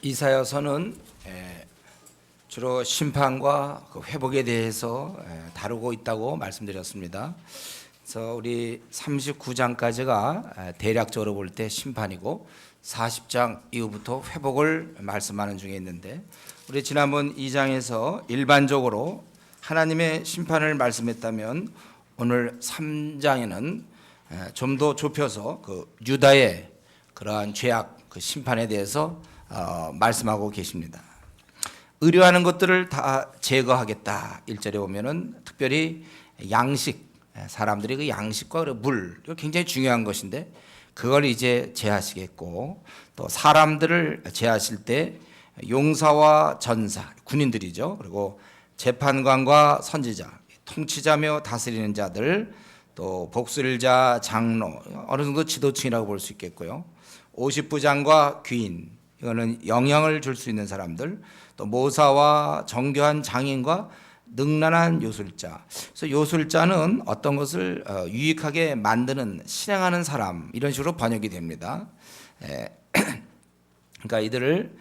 이사야서는 주로 심판과 그 회복에 대해서 다루고 있다고 말씀드렸습니다. 그래서 우리 39장까지가 대략적으로 볼 때 심판이고 40장 이후부터 회복을 말씀하는 중에 있는데, 우리 지난번 2장에서 일반적으로 하나님의 심판을 말씀했다면 오늘 3장에는 좀 더 좁혀서 그 유다의 그러한 죄악, 그 심판에 대해서 말씀하고 계십니다. 의뢰하는 것들을 다 제거하겠다. 1절에 보면은 특별히 양식, 사람들이 그 양식과 물, 이거 굉장히 중요한 것인데 그걸 이제 제하시겠고, 또 사람들을 제하실 때 용사와 전사, 군인들이죠. 그리고 재판관과 선지자, 통치자며 다스리는 자들, 또 복술자, 장로, 어느 정도 지도층이라고 볼 수 있겠고요. 50부장과 귀인, 이거는 영향을 줄 수 있는 사람들, 또 모사와 정교한 장인과 능란한 요술자. 그래서 요술자는 어떤 것을 유익하게 만드는, 실행하는 사람, 이런 식으로 번역이 됩니다. 그러니까 이들을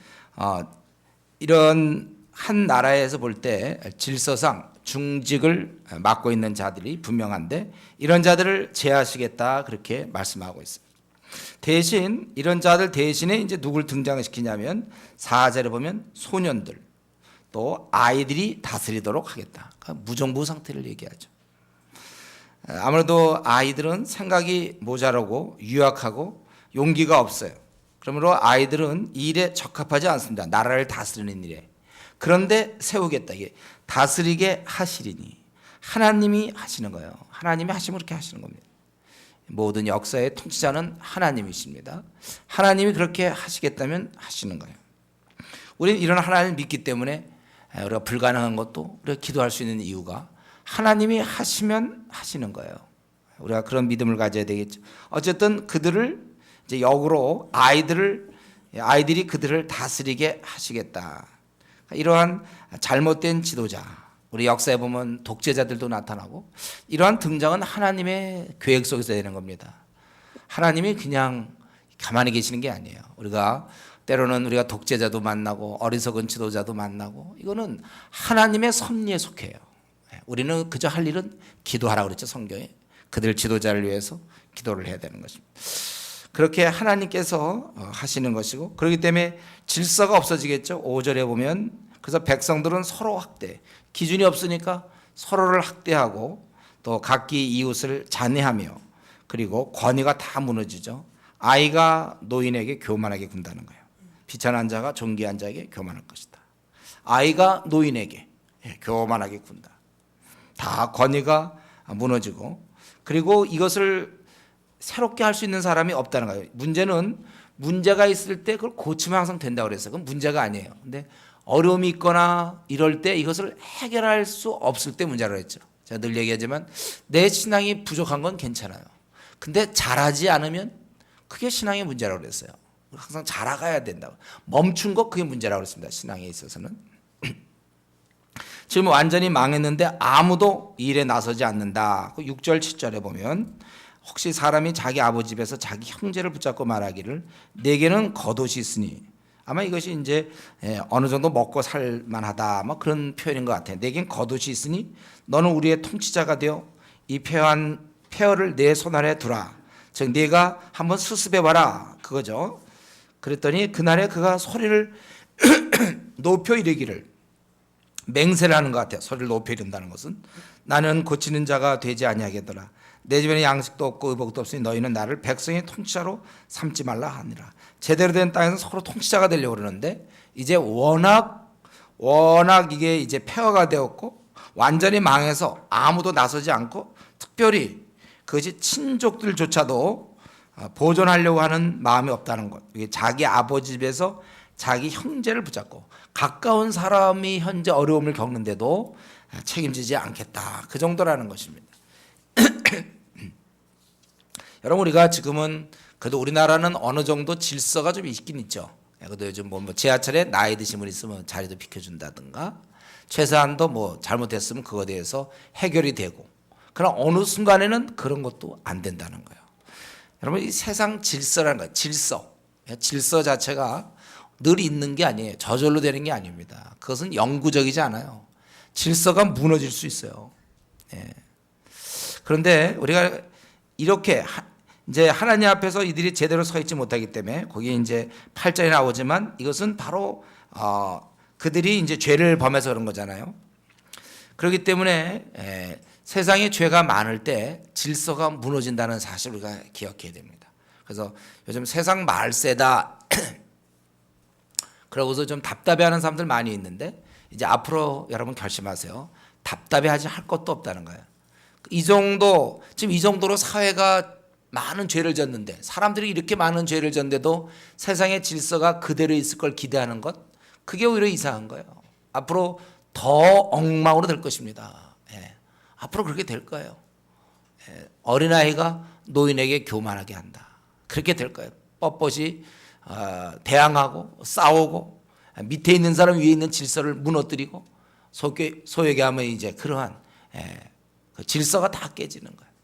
이런 한 나라에서 볼 때 질서상 중직을 맡고 있는 자들이 분명한데, 이런 자들을 제하시겠다, 그렇게 말씀하고 있습니다. 대신 이런 자들 대신에 이제 누굴 등장시키냐면 4절에 보면 소년들, 또 아이들이 다스리도록 하겠다. 그러니까 무정부 상태를 얘기하죠. 아무래도 아이들은 생각이 모자라고 유약하고 용기가 없어요. 그러므로 아이들은 이 일에 적합하지 않습니다. 나라를 다스리는 일에. 그런데 세우겠다. 이게 다스리게 하시리니, 하나님이 하시는 거예요. 하나님이 하시면 그렇게 하시는 겁니다. 모든 역사의 통치자는 하나님이십니다. 하나님이 그렇게 하시겠다면 하시는 거예요. 우리는 이런 하나님을 믿기 때문에 우리가 불가능한 것도 우리가 기도할 수 있는 이유가 하나님이 하시면 하시는 거예요. 우리가 그런 믿음을 가져야 되겠죠. 어쨌든 그들을 이제 역으로 아이들이 그들을 다스리게 하시겠다. 이러한 잘못된 지도자, 우리 역사에 보면 독재자들도 나타나고, 이러한 등장은 하나님의 계획 속에서 되는 겁니다. 하나님이 그냥 가만히 계시는 게 아니에요. 때로는 우리가 독재자도 만나고 어리석은 지도자도 만나고, 이거는 하나님의 섭리에 속해요. 우리는 그저 할 일은 기도하라고 그랬죠, 성경에. 그들 지도자를 위해서 기도를 해야 되는 것입니다. 그렇게 하나님께서 하시는 것이고, 그렇기 때문에 질서가 없어지겠죠. 5절에 보면, 그래서 백성들은 서로 학대, 기준이 없으니까 서로를 학대하고, 또 각기 이웃을 잔해하며, 그리고 권위가 다 무너지죠. 아이가 노인에게 교만하게 군다는 거예요. 비천한 자가 존귀한 자에게 교만할 것이다. 아이가 노인에게 교만하게 군다. 다 권위가 무너지고, 그리고 이것을 새롭게 할 수 있는 사람이 없다는 거예요. 문제는 문제가 있을 때 그걸 고치면 항상 된다고 그랬어요. 그건 문제가 아니에요. 근데 어려움이 있거나 이럴 때 이것을 해결할 수 없을 때 문제라고 했죠. 제가 늘 얘기하지만 내 신앙이 부족한 건 괜찮아요. 근데 잘하지 않으면 그게 신앙의 문제라고 그랬어요. 항상 잘아가야 된다고. 멈춘 것, 그게 문제라고 그랬습니다. 신앙에 있어서는. 지금 완전히 망했는데 아무도 일에 나서지 않는다. 6절 7절에 보면, 혹시 사람이 자기 아버지 집에서 자기 형제를 붙잡고 말하기를 내게는 겉옷이 있으니, 아마 이것이 이제 어느 정도 먹고 살 만하다, 뭐 그런 표현인 것 같아요. 내겐 겉옷이 있으니 너는 우리의 통치자가 되어 이 폐허를 내 손 아래 두라. 즉 네가 한번 수습해 봐라, 그거죠. 그랬더니 그날에 그가 소리를 높여 이르기를, 맹세를 하는 것 같아요. 소리를 높여 이른다는 것은, 나는 고치는 자가 되지 아니하겠더라. 내 집에는 양식도 없고 의복도 없으니 너희는 나를 백성의 통치자로 삼지 말라 하니라. 제대로 된 땅에서 서로 통치자가 되려고 그러는데, 이제 워낙 이게 이제 폐허가 되었고 완전히 망해서 아무도 나서지 않고, 특별히 그것이 친족들조차도 보존하려고 하는 마음이 없다는 것. 이게 자기 아버지 집에서 자기 형제를 붙잡고, 가까운 사람이 현재 어려움을 겪는데도 책임지지 않겠다, 그 정도라는 것입니다. 여러분, 우리가 지금은 그래도 우리나라는 어느 정도 질서가 좀 있긴 있죠. 그래도 요즘 뭐 지하철에 나이 드신 분 있으면 자리도 비켜준다든가, 최소한도 뭐 잘못했으면 그거에 대해서 해결이 되고, 그러나 어느 순간에는 그런 것도 안 된다는 거예요. 여러분, 이 세상 질서라는 거예요. 질서 자체가 늘 있는 게 아니에요. 저절로 되는 게 아닙니다. 그것은 영구적이지 않아요. 질서가 무너질 수 있어요. 예. 그런데 우리가 이렇게 이제 하나님 앞에서 이들이 제대로 서 있지 못하기 때문에 거기에 이제 8절에 나오지만 이것은 바로 그들이 이제 죄를 범해서 그런 거잖아요. 그렇기 때문에 세상에 죄가 많을 때 질서가 무너진다는 사실을 우리가 기억해야 됩니다. 그래서 요즘 세상 말세다 그러고서 좀 답답해하는 사람들 많이 있는데 이제 앞으로 여러분 결심하세요. 답답해하지 할 것도 없다는 거예요. 지금 이 정도로 사회가 많은 죄를 졌는데 사람들이 이렇게 많은 죄를 졌는데도 세상의 질서가 그대로 있을 걸 기대하는 것, 그게 오히려 이상한 거예요. 앞으로 더 엉망으로 될 것입니다. 앞으로 그렇게 될 거예요. 어린아이가 노인에게 교만하게 한다. 그렇게 될 거예요. 뻣뻣이 대항하고 싸우고 밑에 있는 사람 위에 있는 질서를 무너뜨리고 소에게 하면 이제 그러한 그 질서가 다 깨지는 거예요.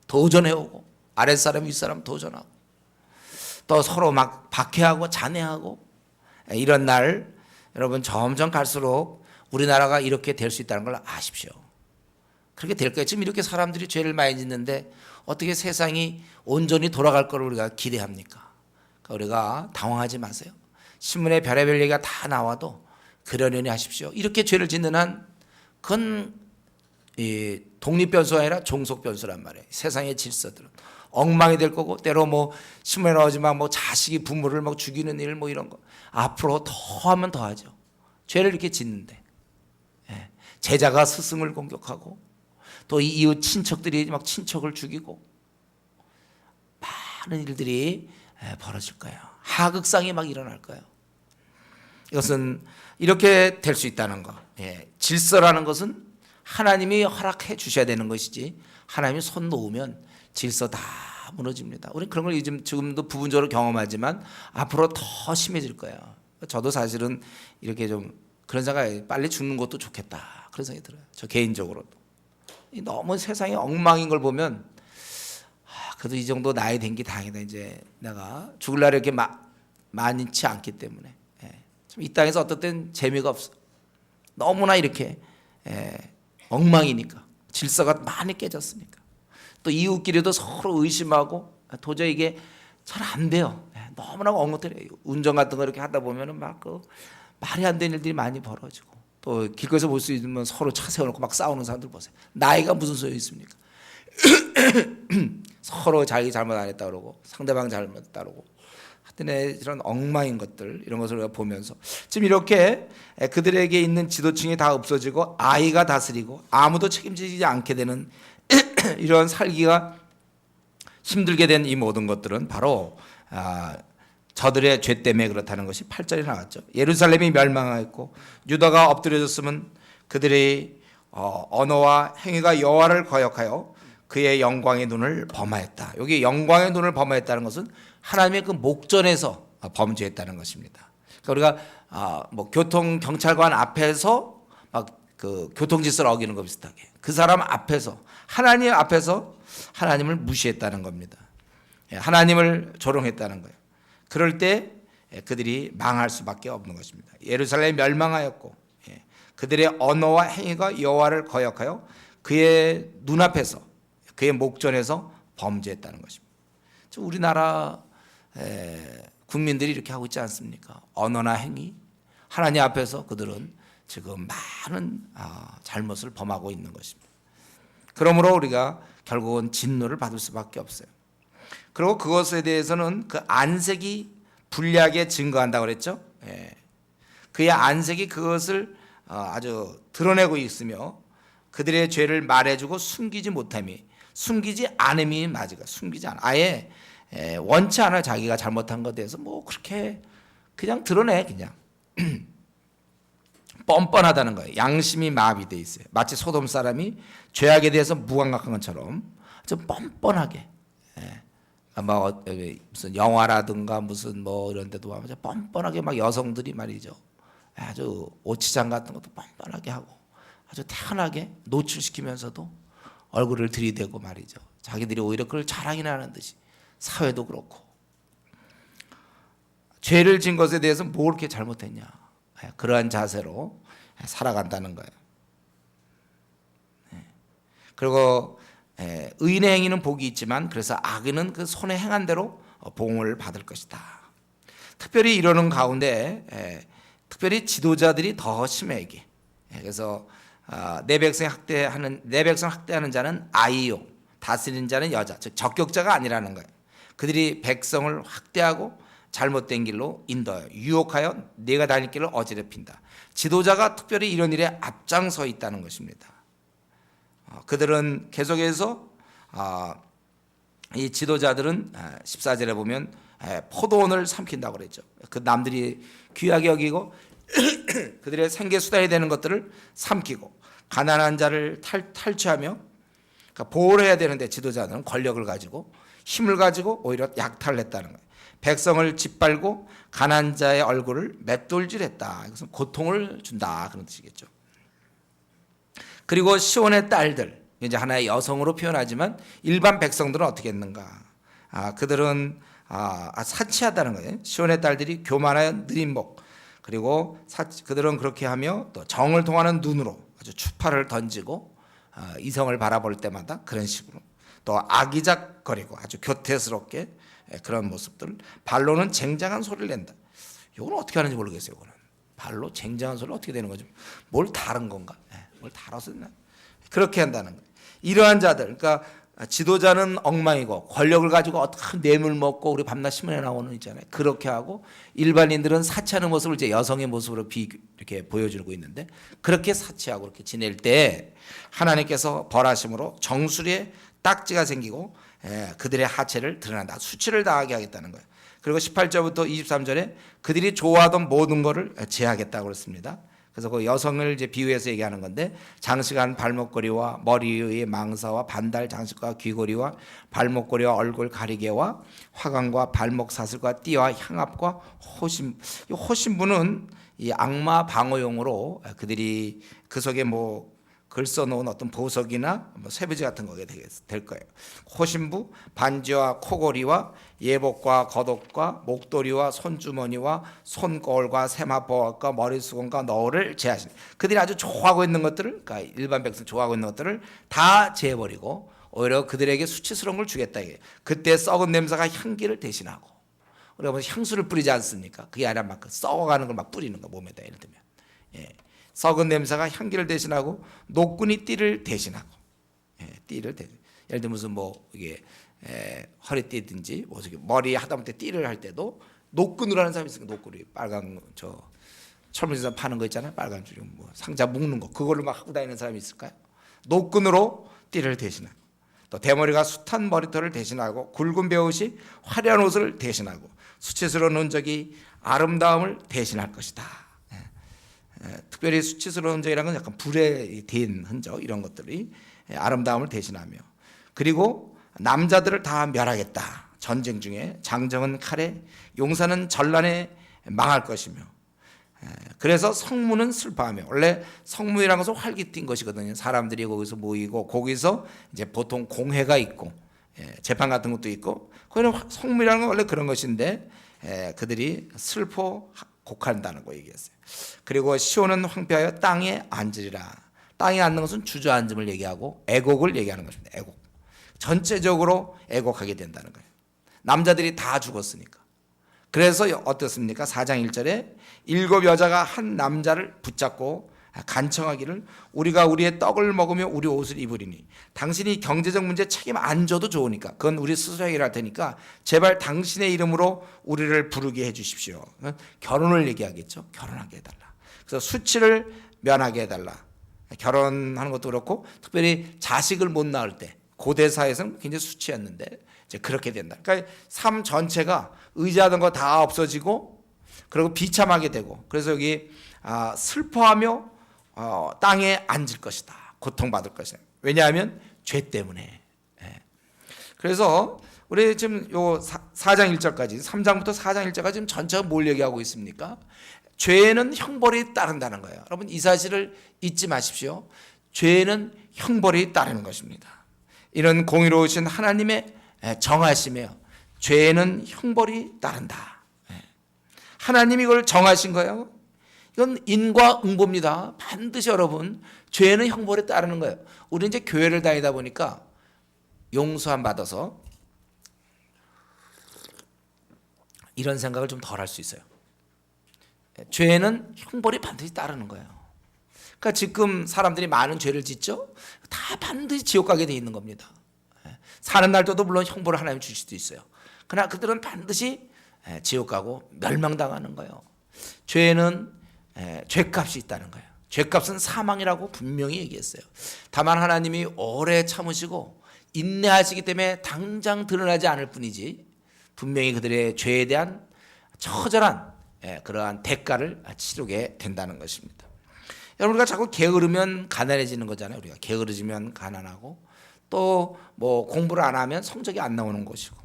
도전해오고 아랫사람 윗사람 도전하고 또 서로 막 박해하고 잔해하고 이런 날 여러분 점점 갈수록 우리나라가 이렇게 될 수 있다는 걸 아십시오. 그렇게 될 거예요. 지금 이렇게 사람들이 죄를 많이 짓는데 어떻게 세상이 온전히 돌아갈 걸 우리가 기대합니까? 그러니까 우리가 당황하지 마세요. 신문에 별의별 얘기가 다 나와도 그러려니 하십시오. 이렇게 죄를 짓는 한 그건 독립변수가 아니라 종속변수란 말이에요. 세상의 질서들은 엉망이 될 거고 때로 뭐 신문에 나오지만 뭐 자식이 부모를 막 죽이는 일 뭐 이런 거 앞으로 더 하면 더 하죠. 죄를 이렇게 짓는데 제자가 스승을 공격하고 또 이웃 친척들이 막 친척을 죽이고 많은 일들이 벌어질 거예요. 하극상이 막 일어날 거예요. 이것은 이렇게 될 수 있다는 거. 질서라는 것은 하나님이 허락해 주셔야 되는 것이지 하나님이 손 놓으면 질서 다 무너집니다. 우리는 그런 걸 지금도 부분적으로 경험하지만 앞으로 더 심해질 거예요. 저도 사실은 이렇게 좀 그런 생각이 빨리 죽는 것도 좋겠다 그런 생각이 들어요. 저 개인적으로도 너무 세상이 엉망인 걸 보면 그래도 이 정도 나이 된 게 다행이다. 이제 내가 죽을 날이 이렇게 많지 않기 때문에 이 땅에서 어떨 땐 재미가 없어. 너무나 이렇게 엉망이니까 질서가 많이 깨졌으니까 또 이웃끼리도 서로 의심하고 도저히 이게 잘 안 돼요. 너무나 엉망이에요. 운전 같은 거 이렇게 하다 보면은 막 그 말이 안 되는 일들이 많이 벌어지고 또 길거리에서 볼 수 있으면 서로 차 세워놓고 막 싸우는 사람들 보세요. 나이가 무슨 소용이 있습니까? 서로 자기 잘못 안 했다 그러고 상대방 잘못했다 그러고 하여튼 이런 엉망인 것들 이런 것을 우리가 보면서 지금 이렇게 그들에게 있는 지도층이 다 없어지고 아이가 다스리고 아무도 책임지지 않게 되는 이런 살기가 힘들게 된 이 모든 것들은 바로 저들의 죄 때문에 그렇다는 것이 8절에 나왔죠. 예루살렘이 멸망하였고 유다가 엎드려졌으면 그들의 언어와 행위가 여호와를 거역하여 그의 영광의 눈을 범하였다. 여기 영광의 눈을 범하였다는 것은 하나님의 그 목전에서 범죄했다는 것입니다. 그러니까 우리가 뭐 교통 경찰관 앞에서 막 그 교통 질서를 어기는 것 비슷하게 그 사람 앞에서 하나님 앞에서 하나님을 무시했다는 겁니다. 하나님을 조롱했다는 거예요. 그럴 때 그들이 망할 수밖에 없는 것입니다. 예루살렘이 멸망하였고 그들의 언어와 행위가 여호와를 거역하여 그의 눈앞에서 그의 목전에서 범죄했다는 것입니다. 우리나라 국민들이 이렇게 하고 있지 않습니까? 언어나 행위 하나님 앞에서 그들은 지금 많은 잘못을 범하고 있는 것입니다. 그러므로 우리가 결국은 진노를 받을 수밖에 없어요. 그리고 그것에 대해서는 그 안색이 불리하게 증거한다고 그랬죠. 그의 안색이 그것을 아주 드러내고 있으며 그들의 죄를 말해주고 숨기지 못함이 숨기지 않음이 맞으가 숨기지 않아 아예 원치 않아 자기가 잘못한 것에 대해서 뭐 그렇게 그냥 드러내 그냥 뻔뻔하다는 거예요. 양심이 마비돼 있어요. 마치 소돔 사람이 죄악에 대해서 무감각한 것처럼 좀 뻔뻔하게 뭐 무슨 영화라든가 무슨 뭐 이런 데도 아주 뻔뻔하게 막 여성들이 말이죠. 아주 오치장 같은 것도 뻔뻔하게 하고 아주 태연하게 노출시키면서도 얼굴을 들이대고 말이죠. 자기들이 오히려 그걸 자랑이나 하는 듯이 사회도 그렇고 죄를 진 것에 대해서 뭘 이렇게 잘못했냐. 그러한 자세로 살아간다는 거예요. 그리고 의인의 행위는 복이 있지만 그래서 악인은 그 손에 행한 대로 보응을 받을 것이다. 특별히 이러는 가운데 특별히 지도자들이 더 심해 이게. 그래서 내 백성 학대하는 자는 아이요, 다스리는 자는 여자, 즉 적격자가 아니라는 거예요. 그들이 백성을 학대하고 잘못된 길로 인도하여 유혹하여 내가 다닐 길을 어지럽힌다. 지도자가 특별히 이런 일에 앞장서 있다는 것입니다. 그들은 계속해서 이 지도자들은 14절에 보면 포도원을 삼킨다고 그랬죠. 그 남들이 귀하게 여기고 그들의 생계 수단이 되는 것들을 삼키고 가난한 자를 탈취하며 그러니까 보호를 해야 되는데 지도자들은 권력을 가지고 힘을 가지고 오히려 약탈을 했다는 거예요. 백성을 짓밟고 가난한 자의 얼굴을 맷돌질했다. 이것은 고통을 준다 그런 뜻이겠죠. 그리고 시온의 딸들, 이제 하나의 여성으로 표현하지만 일반 백성들은 어떻게 했는가? 그들은 사치하다는 거예요. 시온의 딸들이 교만하여 느린 목, 그리고 그들은 그렇게 하며 또 정을 통하는 눈으로 아주 추파를 던지고 이성을 바라볼 때마다 그런 식으로 또 아기작거리고 아주 교태스럽게 그런 모습들, 발로는 쟁쟁한 소리를 낸다. 이건 어떻게 하는지 모르겠어요. 이거는 발로 쟁쟁한 소리 어떻게 되는 거죠? 뭘 다른 건가? 뭘 달아서 그렇게 한다는 거예요. 이러한 자들, 그러니까 지도자는 엉망이고 권력을 가지고 어떻게 뇌물 먹고 우리 밤낮 신문에 나오는 있잖아요. 그렇게 하고 일반인들은 사치하는 모습을 이제 여성의 모습으로 이렇게 보여주고 있는데 그렇게 사치하고 그렇게 지낼 때 하나님께서 벌하심으로 정수리에 딱지가 생기고 그들의 하체를 드러난다. 수치를 당하게 하겠다는 거예요. 그리고 18절부터 23절에 그들이 좋아하던 모든 것을 제하겠다고 그랬습니다. 그래서 그 여성을 이제 비유해서 얘기하는 건데 장식한 발목걸이와 머리의 망사와 반달 장식과 귀걸이와 발목걸이와 얼굴 가리개와 화관과 발목 사슬과 띠와 향압과 호심. 이 호심부는 이 악마 방어용으로 그들이 그 속에 뭐 글 써놓은 어떤 보석이나 뭐 쇠부지 같은 거게 될 거예요. 호심부, 반지와 코걸이와 예복과 겉옷과 목도리와 손주머니와 손거울과 세마포와 머리수건과 너울을 제하신. 그들이 아주 좋아하고 있는 것들을, 그러니까 일반 백성 좋아하고 있는 것들을 다 제해버리고 오히려 그들에게 수치스러운 걸 주겠다. 이게 그때 썩은 냄새가 향기를 대신하고 우리가 뭐 향수를 뿌리지 않습니까? 그게 아니라 막 썩어가는 걸 막 뿌리는 거 몸에다 예를 들면. 썩은 냄새가 향기를 대신하고 노끈이 띠를 대신하고 띠를 예를 들면 무슨 뭐 이게 허리띠든지 뭐 머리 하다못해 띠를 할 때도 노끈으로 하는 사람이 있으니까 노끈이 빨간 저 철문에서 파는 거 있잖아요. 빨간 줄이 뭐 상자 묶는 거 그걸로 막 하고 다니는 사람이 있을까요? 노끈으로 띠를 대신하고 또 대머리가 숱한 머리털을 대신하고 굵은 베옷이 화려한 옷을 대신하고 수치스러운 흔적이 아름다움을 대신할 것이다. 특별히 수치스러운 흔적이라는 건 약간 불에 댄 흔적 이런 것들이 아름다움을 대신하며 그리고 남자들을 다 멸하겠다. 전쟁 중에 장정은 칼에 용사는 전란에 망할 것이며 그래서 성문은 슬퍼하며 원래 성문이라는 것은 활기 띈 것이거든요. 사람들이 거기서 모이고 거기서 이제 보통 공회가 있고 재판 같은 것도 있고 거기는 성문이라는 건 원래 그런 것인데 그들이 슬퍼 곡한다는 거 얘기했어요. 그리고 시온은 황폐하여 땅에 앉으리라. 땅에 앉는 것은 주저앉음을 얘기하고 애곡을 얘기하는 것입니다. 애곡. 전체적으로 애곡하게 된다는 거예요. 남자들이 다 죽었으니까. 그래서 어떻습니까? 4장 1절에 7 여자가 한 남자를 붙잡고 간청하기를 우리가 우리의 떡을 먹으며 우리 옷을 입으리니 당신이 경제적 문제 책임 안 져도 좋으니까 그건 우리 스스로 해결할 테니까 제발 당신의 이름으로 우리를 부르게 해 주십시오. 결혼을 얘기하겠죠. 결혼하게 해달라. 그래서 수치를 면하게 해달라. 결혼하는 것도 그렇고 특별히 자식을 못 낳을 때 고대 사회에서는 굉장히 수치였는데 이제 그렇게 된다. 그러니까 삶 전체가 의지하던 거 다 없어지고 그리고 비참하게 되고 그래서 여기 슬퍼하며 땅에 앉을 것이다. 고통받을 것이다. 왜냐하면 죄 때문에. 그래서 우리 지금 요 4장 1절까지 3장부터 4장 1절까지 지금 전체가 뭘 얘기하고 있습니까? 죄에는 형벌이 따른다는 거예요. 여러분 이 사실을 잊지 마십시오. 죄에는 형벌이 따르는 것입니다. 이런 공의로우신 하나님의 정하심이에요. 죄에는 형벌이 따른다. 하나님이 이걸 정하신 거예요. 이건 인과응보입니다. 반드시 여러분 죄는 형벌에 따르는 거예요. 우리 이제 교회를 다니다 보니까 용서함 받아서 이런 생각을 좀 덜 할 수 있어요. 죄는 형벌이 반드시 따르는 거예요. 그러니까 지금 사람들이 많은 죄를 짓죠. 다 반드시 지옥 가게 돼 있는 겁니다. 사는 날도 물론 형벌을 하나님 주실 수도 있어요. 그러나 그들은 반드시 지옥 가고 멸망당하는 거예요. 죄는 죄값이 있다는 거예요. 죄값은 사망이라고 분명히 얘기했어요. 다만 하나님이 오래 참으시고 인내하시기 때문에 당장 드러나지 않을 뿐이지 분명히 그들의 죄에 대한 처절한 그러한 대가를 치르게 된다는 것입니다. 여러분, 우리가 자꾸 게으르면 가난해지는 거잖아요. 우리가 게으르지면 가난하고 또 뭐 공부를 안 하면 성적이 안 나오는 것이고,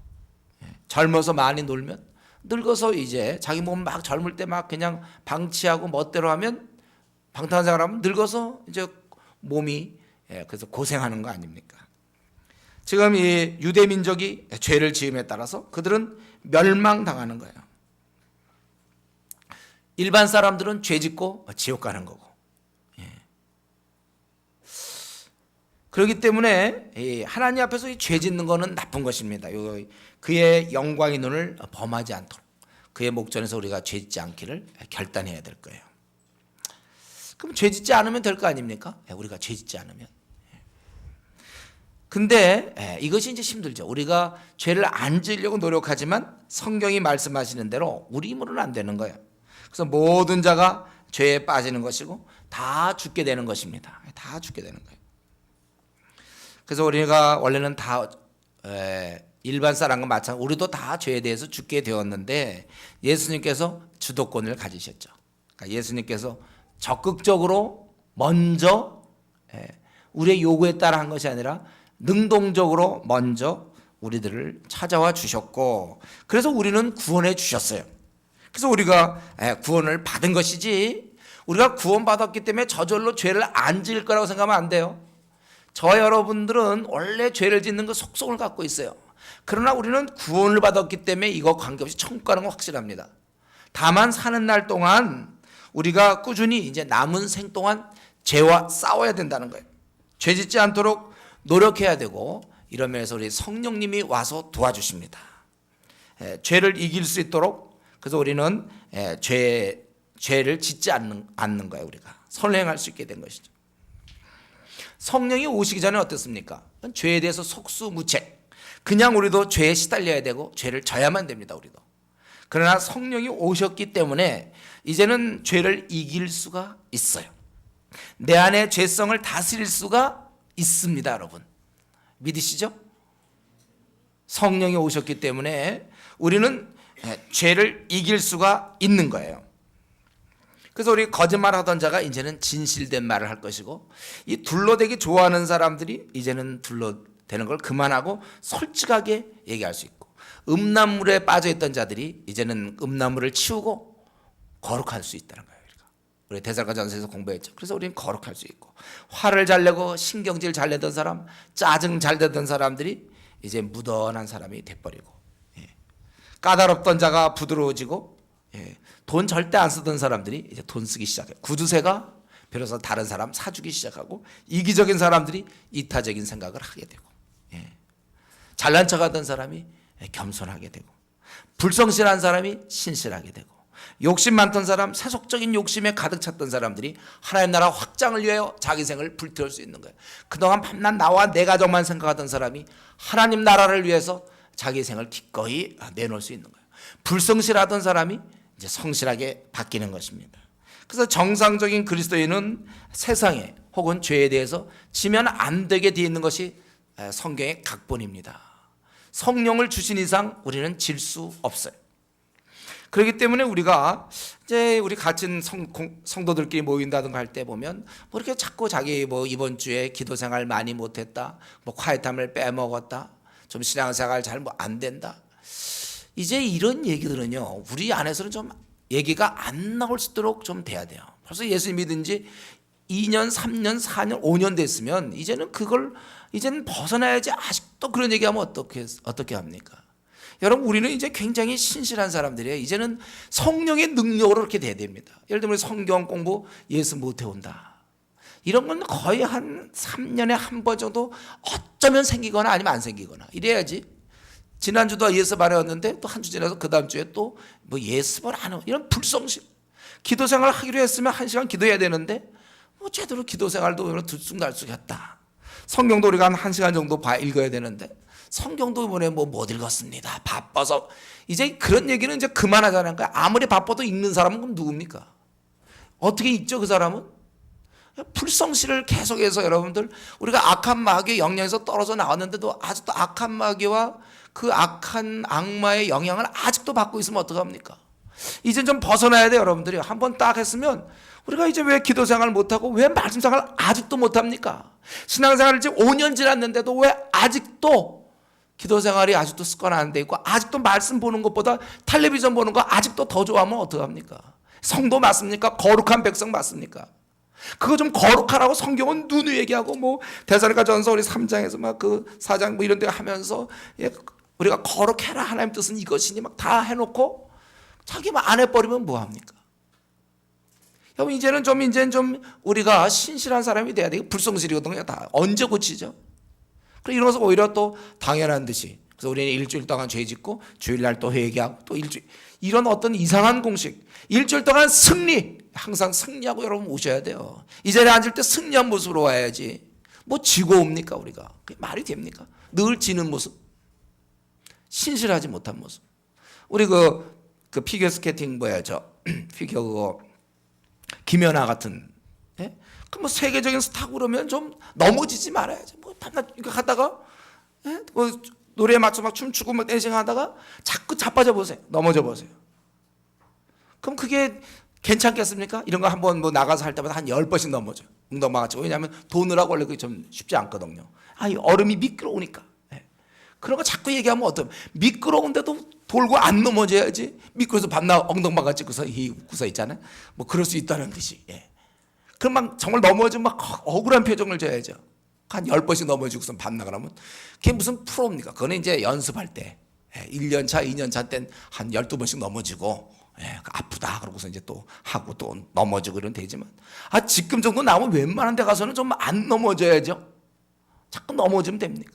젊어서 많이 놀면 늙어서 이제 자기 몸 막 젊을 때 막 그냥 방치하고 멋대로 하면 방탕한 생활하면 늙어서 이제 몸이 그래서 고생하는 거 아닙니까? 지금 이 유대 민족이 죄를 지음에 따라서 그들은 멸망당하는 거예요. 일반 사람들은 죄 짓고 지옥 가는 거고. 그렇기 때문에 하나님 앞에서 이 죄 짓는 거는 나쁜 것입니다. 그의 영광의 눈을 범하지 않도록 그의 목전에서 우리가 죄 짓지 않기를 결단해야 될 거예요. 그럼 죄 짓지 않으면 될 거 아닙니까? 우리가 죄 짓지 않으면. 근데 이것이 이제 힘들죠. 우리가 죄를 안 지으려고 노력하지만 성경이 말씀하시는 대로 우리 힘으로는 안 되는 거예요. 그래서 모든 자가 죄에 빠지는 것이고 다 죽게 되는 것입니다. 다 죽게 되는 거예요. 그래서 우리가 원래는 다 일반 사람과 마찬가지로 우리도 다 죄에 대해서 죽게 되었는데 예수님께서 주도권을 가지셨죠. 그러니까 예수님께서 적극적으로 먼저 우리의 요구에 따라 한 것이 아니라 능동적으로 먼저 우리들을 찾아와 주셨고, 그래서 우리는 구원해 주셨어요. 그래서 우리가 구원을 받은 것이지, 우리가 구원받았기 때문에 저절로 죄를 안 지을 거라고 생각하면 안 돼요. 저 여러분들은 원래 죄를 짓는 그 속성을 갖고 있어요. 그러나 우리는 구원을 받았기 때문에 이거 관계없이 천국 가는 건 확실합니다. 다만 사는 날 동안 우리가 꾸준히 이제 남은 생 동안 죄와 싸워야 된다는 거예요. 죄 짓지 않도록 노력해야 되고, 이런 면에서 우리 성령님이 와서 도와주십니다. 죄를 이길 수 있도록. 그래서 우리는 죄를 짓지 않는 거예요. 우리가 선행할 수 있게 된 것이죠. 성령이 오시기 전에 어떻습니까? 죄에 대해서 속수무책. 그냥 우리도 죄에 시달려야 되고 죄를 져야만 됩니다. 우리도. 그러나 성령이 오셨기 때문에 이제는 죄를 이길 수가 있어요. 내 안에 죄성을 다스릴 수가 있습니다. 여러분, 믿으시죠? 성령이 오셨기 때문에 우리는 죄를 이길 수가 있는 거예요. 그래서 우리 거짓말하던 자가 이제는 진실된 말을 할 것이고, 이 둘러대기 좋아하는 사람들이 이제는 둘러대는 걸 그만하고 솔직하게 얘기할 수 있고, 음란물에 빠져있던 자들이 이제는 음란물을 치우고 거룩할 수 있다는 거예요. 우리 데살로니가전서에서 공부했죠. 그래서 우리는 거룩할 수 있고, 화를 잘 내고 신경질 잘 내던 사람, 짜증 잘 내던 사람들이 이제 무던한 사람이 돼버리고, 까다롭던 자가 부드러워지고, 돈 절대 안 쓰던 사람들이 이제 돈 쓰기 시작해요. 구두쇠가 비로소 다른 사람 사주기 시작하고, 이기적인 사람들이 이타적인 생각을 하게 되고, 잘난 척하던 사람이 겸손하게 되고, 불성실한 사람이 신실하게 되고, 욕심 많던 사람, 세속적인 욕심에 가득 찼던 사람들이 하나님 나라 확장을 위하여 자기 생을 불태울 수 있는 거예요. 그동안 밤낮 나와 내 가족만 생각하던 사람이 하나님 나라를 위해서 자기 생을 기꺼이 내놓을 수 있는 거예요. 불성실하던 사람이 이제 성실하게 바뀌는 것입니다. 그래서 정상적인 그리스도인은 세상에 혹은 죄에 대해서 지면 안 되게 되어 있는 것이 성경의 각본입니다. 성령을 주신 이상 우리는 질 수 없어요. 그렇기 때문에 우리가 이제 우리 같은 성도들끼리 모인다든가 할 때 보면 뭐 이렇게 자꾸 자기 뭐 이번 주에 기도 생활 많이 못했다, 뭐 콰이트함을 빼먹었다, 좀 신앙생활 잘 뭐 안 된다. 이제 이런 얘기들은요, 우리 안에서는 좀 얘기가 안 나올 수 있도록 좀 돼야 돼요. 벌써 예수 믿은 지 2년, 3년, 4년, 5년 됐으면 이제는 그걸 이제는 벗어나야지. 아직도 그런 얘기하면 어떻게 합니까? 여러분 우리는 이제 굉장히 신실한 사람들이에요. 이제는 성령의 능력으로 그렇게 돼야 됩니다. 예를 들면 성경 공부 예수 못 해온다. 이런 건 거의 한 3년에 한 번 정도 어쩌면 생기거나 아니면 안 생기거나 이래야지. 지난주도 예습 안 해왔는데 또 한 주 지나서 그 다음 주에 또 뭐 예습을 안 하고 이런 불성실. 기도 생활 하기로 했으면 1시간 기도해야 되는데 뭐 제대로 기도 생활도 들쑥날쑥 했다. 성경도 우리가 한 1시간 정도 읽어야 되는데 성경도 이번에 못 읽었습니다. 바빠서. 이제 그런 얘기는 이제 그만하자는 거야. 아무리 바빠도 읽는 사람은 그럼 누굽니까? 어떻게 읽죠 그 사람은? 불성실을 계속해서 여러분들 우리가 악한 마귀의 영향에서 떨어져 나왔는데도 아직도 악한 마귀와 그 악한 악마의 영향을 아직도 받고 있으면 어떡합니까? 이제 좀 벗어나야 돼 여러분들이. 한번 딱 했으면 우리가 이제 왜 기도 생활 못하고 왜 말씀 생활 아직도 못합니까? 신앙생활을 이제 5년 지났는데도 왜 아직도 기도 생활이 아직도 습관 안 돼 있고 아직도 말씀 보는 것보다 텔레비전 보는 거 아직도 더 좋아하면 어떡합니까? 성도 맞습니까? 거룩한 백성 맞습니까? 그거 좀 거룩하라고 성경은 누누이 얘기하고 뭐 데살로니가전서 우리 3장에서 막 그 4장 뭐 이런 데 하면서 우리가 거룩해라 하나님 뜻은 이것이니 막 다 해놓고 자기만 안 해버리면 뭐합니까? 여러분 이제는 좀 우리가 신실한 사람이 돼야 돼. 불성실이거든요. 다 언제 고치죠? 그래 이러면서 오히려 또 당연한 듯이 그래서 우리는 일주일 동안 죄 짓고 주일날 또 회개하고 또 일주일 이런 어떤 이상한 공식 일주일 동안 승리 항상 승리하고 여러분 오셔야 돼요. 이 자리에 앉을 때 승리한 모습으로 와야지 뭐 지고 옵니까 우리가? 그게 말이 됩니까? 늘 지는 모습 신실하지 못한 모습. 우리 그 피겨 스케이팅 피겨 그거 김연아 같은 예? 그 뭐 세계적인 스타고 그러면 좀 넘어지지 말아야지. 뭐 밤낮 이거 하다가 예? 뭐 노래에 맞춰 막 춤추고 막 댄싱 하다가 자꾸 자빠져 보세요. 넘어져 보세요. 그럼 그게 괜찮겠습니까? 이런 거 한번 뭐 나가서 할 때마다 한 10번씩 넘어져요. 웅덩방아 치고. 왜냐하면 도느라고 원래 그게 좀 쉽지 않거든요. 이 얼음이 미끄러우니까. 예. 그런 거 자꾸 얘기하면 미끄러운데도 돌고 안 넘어져야지. 미끄러워서 밤낮 엉덩방아 찍고서 웃고서 있잖아요. 뭐 그럴 수 있다는 듯이. 예. 그럼 막 정말 넘어지면 막 억울한 표정을 줘야죠. 한 10번씩 넘어지고서 밤낮 그러면 그게 무슨 프로입니까? 그거는 이제 연습할 때 1년 차, 2년 차 땐 한 12번씩 넘어지고 아프다 그러고서 이제 또 하고 또 넘어지고 이러면 되지만 지금 정도 나오면 웬만한 데 가서는 좀 안 넘어져야죠. 자꾸 넘어지면 됩니까?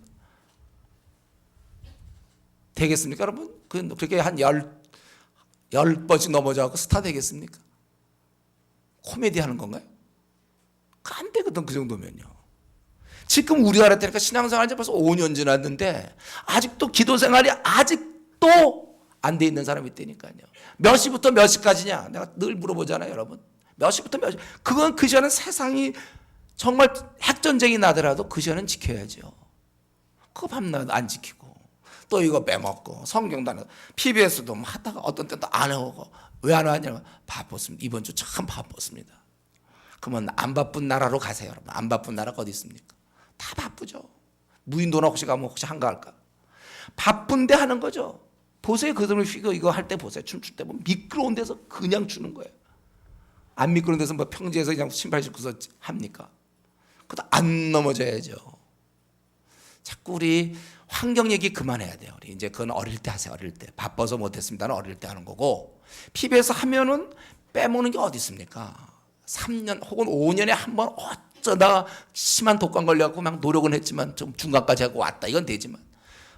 되겠습니까 여러분? 그렇게 한 10번씩 넘어져갖고 스타 되겠습니까? 코미디 하는 건가요? 안 되거든 그 정도면요. 지금 우리가 그랬다니까 신앙생활 벌써 5년 지났는데 아직도 기도 생활이 아직도 안 돼 있는 사람이 있다니까요. 몇 시부터 몇 시까지냐? 내가 늘 물어보잖아요 여러분. 몇 시부터 몇 시? 그건 그 시간은 세상이 정말 핵전쟁이 나더라도 그 시간은 지켜야죠. 그거 밤낮 안 지키고 또 이거 빼먹고 성경도 안 하고 PBS도 하다가 어떤 때도 안 하고 왜 안 하냐면 바빴습니다. 이번 주 참 바빴습니다. 그러면 안 바쁜 나라로 가세요 여러분. 안 바쁜 나라가 어디 있습니까? 다 바쁘죠. 무인도나 혹시 가면 혹시 한가할까? 바쁜데 하는 거죠. 보세요. 그들을 이거 할 때 보세요. 춤출 때 보면 미끄러운 데서 그냥 추는 거예요. 안 미끄러운 데서 뭐 평지에서 그냥 신발 신고서 합니까? 그것도 안 넘어져야죠. 자꾸 우리 환경 얘기 그만해야 돼요. 우리 이제 그건 어릴 때 하세요. 어릴 때. 바빠서 못했습니다는 어릴 때 하는 거고 PBS 하면은 빼먹는 게 어디 있습니까? 3년 혹은 5년에 한 번 어쩌다 심한 독감 걸려갖고 막 노력은 했지만 좀 중간까지 하고 왔다. 이건 되지만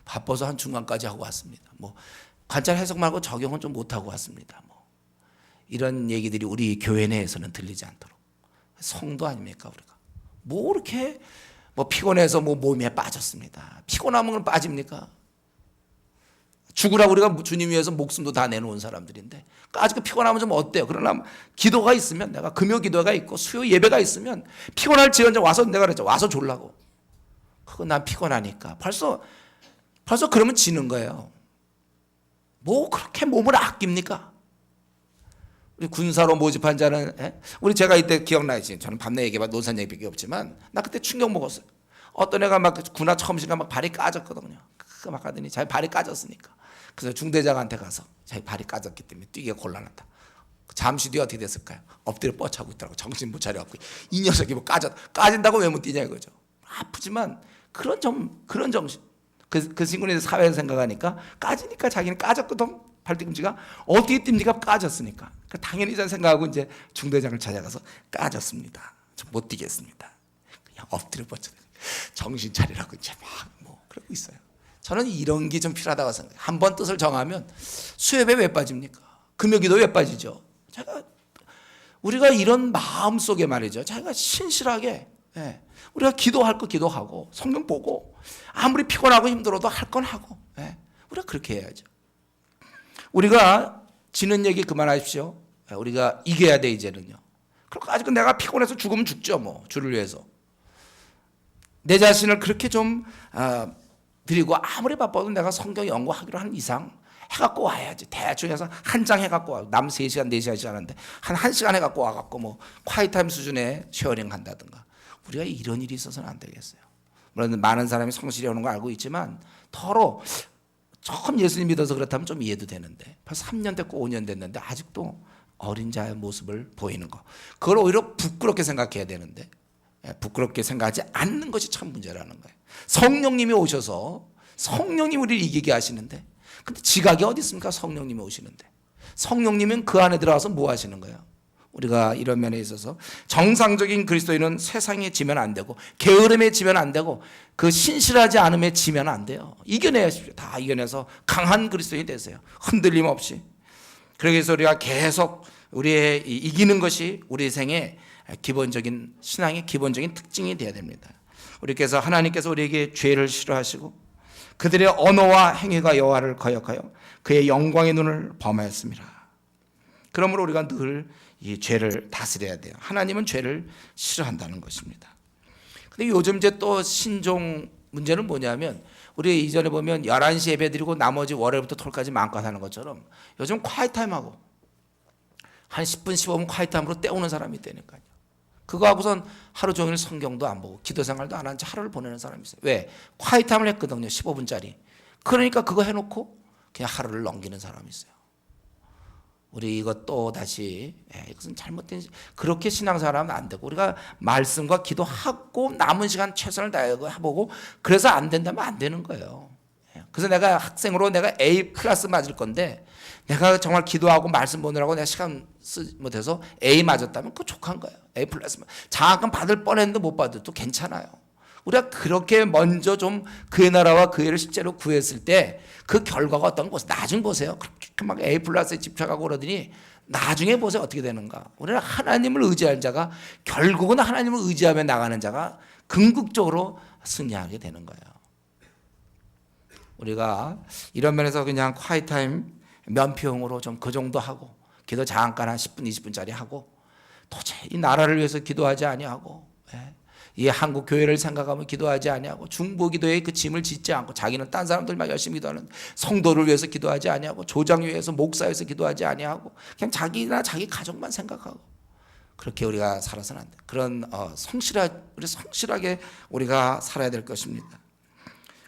바빠서 한 중간까지 하고 왔습니다. 뭐 관찰 해석 말고 적용은 좀 못하고 왔습니다. 뭐 이런 얘기들이 우리 교회 내에서는 들리지 않도록. 성도 아닙니까 우리가? 뭐 이렇게 뭐 피곤해서 뭐 몸에 빠졌습니다. 피곤하면 빠집니까? 죽으라고 우리가 주님 위해서 목숨도 다 내놓은 사람들인데 아직 피곤하면 좀 어때요? 그러나 기도가 있으면 내가 금요 기도가 있고 수요 예배가 있으면 피곤할 지언정 와서 내가 그랬죠. 와서 졸라고. 그거 난 피곤하니까 벌써 그러면 지는 거예요. 뭐 그렇게 몸을 아낍니까? 우리 군사로 모집한 자는 우리 제가 이때 기억나지. 저는 밤내 얘기해봐 논산 얘기밖에 없지만 나 그때 충격 먹었어요. 어떤 애가 막 군화 처음 시간 막 발이 까졌거든요. 막 하더니 자기 발이 까졌으니까 그래서 중대장한테 가서 자기 발이 까졌기 때문에 뛰기가 곤란하다. 잠시 뒤에 어떻게 됐을까요? 엎드려 뻗쳐하고 있더라고. 정신 못 차려갖고 이 녀석이 뭐 까진다고 왜 못 뛰냐 이거죠. 아프지만 그런 정신 그 친구는 사회에서 생각하니까 까지니까 자기는 까졌거든. 발뒤꿈치가 어떻게 뜁니까? 까졌으니까. 당연히 잘 생각하고 이제 중대장을 찾아가서 까졌습니다. 못 뛰겠습니다. 그냥 엎드려 뻗쳐 정신 차리라고 이제 막 뭐 그러고 있어요. 저는 이런 게 좀 필요하다고 생각해요. 한번 뜻을 정하면 수협에 왜 빠집니까? 금요기도 왜 빠지죠? 우리가 이런 마음 속에 말이죠. 자기가 신실하게 우리가 기도할 거 기도하고 성경 보고 아무리 피곤하고 힘들어도 할 건 하고 우리가 그렇게 해야죠. 우리가 지는 얘기 그만하십시오. 우리가 이겨야 돼 이제는요. 그러니까 아직은 내가 피곤해서 죽으면 죽죠. 뭐 주를 위해서. 내 자신을 그렇게 좀 드리고 아무리 바빠도 내가 성경 연구하기로 하는 이상 해갖고 와야지. 대충 해서 한 장 해갖고 와. 남 3시간 4시간씩 하는데 한 1시간 해갖고 와갖고 뭐 콰이타임 수준의 쉐어링 한다든가. 우리가 이런 일이 있어서는 안 되겠어요. 물론 많은 사람이 성실히 오는 거 알고 있지만 더러 처음 예수님 믿어서 그렇다면 좀 이해도 되는데 벌써 3년 됐고 5년 됐는데 아직도 어린 자의 모습을 보이는 거. 그걸 오히려 부끄럽게 생각해야 되는데 부끄럽게 생각하지 않는 것이 참 문제라는 거예요. 성령님이 오셔서 성령님이 우리를 이기게 하시는데 근데 지각이 어디 있습니까? 성령님이 오시는데 성령님은 그 안에 들어가서 뭐 하시는 거예요? 우리가 이런 면에 있어서 정상적인 그리스도인은 세상에 지면 안 되고 게으름에 지면 안 되고 그 신실하지 않음에 지면 안 돼요. 이겨내십시오. 다 이겨내서 강한 그리스도인이 되세요. 흔들림 없이. 그래서 우리가 계속 우리의 이기는 것이 우리 생의 기본적인 신앙의 기본적인 특징이 되어야 됩니다. 우리께서 하나님께서 우리에게 죄를 싫어하시고 그들의 언어와 행위가 여호와를 거역하여 그의 영광의 눈을 범하였습니다. 그러므로 우리가 늘 이 죄를 다스려야 돼요. 하나님은 죄를 싫어한다는 것입니다. 근데 요즘 이제 또 신종 문제는 뭐냐면 우리 이전에 보면 11시 예배 드리고 나머지 월요일부터 토요일까지 마음껏 하는 것처럼 요즘 콰이타임하고 한 10분 15분 콰이타임으로 때우는 사람이 있다니까요. 그거 하고선 하루 종일 성경도 안 보고 기도 생활도 안 한 채 하루를 보내는 사람이 있어요. 왜? 콰이타임을 했거든요. 15분짜리. 그러니까 그거 해놓고 그냥 하루를 넘기는 사람이 있어요. 우리 이것 또 다시 이것은 잘못된 그렇게 신앙생활하면 안 되고 우리가 말씀과 기도하고 남은 시간 최선을 다해보고 그래서 안 된다면 안 되는 거예요. 그래서 내가 학생으로 내가 A 플러스 맞을 건데 내가 정말 기도하고 말씀 보느라고 내가 시간 쓰지 못해서 A 맞았다면 그거 족한 거예요. A 플러스 장학금 받을 뻔했는데 못 받아도 괜찮아요. 우리가 그렇게 먼저 좀 그의 나라와 그의 를 실제로 구했을 때 그 결과가 어떤 것을 나중에 보세요. 그렇게 막 A 플러스에 집착하고 그러더니 나중에 보세요. 어떻게 되는가. 우리는 하나님을 의지할 자가 결국은 하나님을 의지하며 나가는 자가 궁극적으로 승리하게 되는 거예요. 우리가 이런 면에서 그냥 콰이타임 면피용으로 좀 그 정도 하고 기도 잠깐 한 10분 20분짜리 하고 도저히 이 나라를 위해서 기도하지 아니하고 이 한국 교회를 생각하면 기도하지 아니하고 중보기도에 그 짐을 짓지 않고 자기는 딴 사람들만 열심히 기도하는 성도를 위해서 기도하지 아니하고 조장 위해서 목사에서 기도하지 아니하고 그냥 자기나 자기 가족만 생각하고 그렇게 우리가 살아서는 안 돼. 그런 성실하게 우리가 살아야 될 것입니다.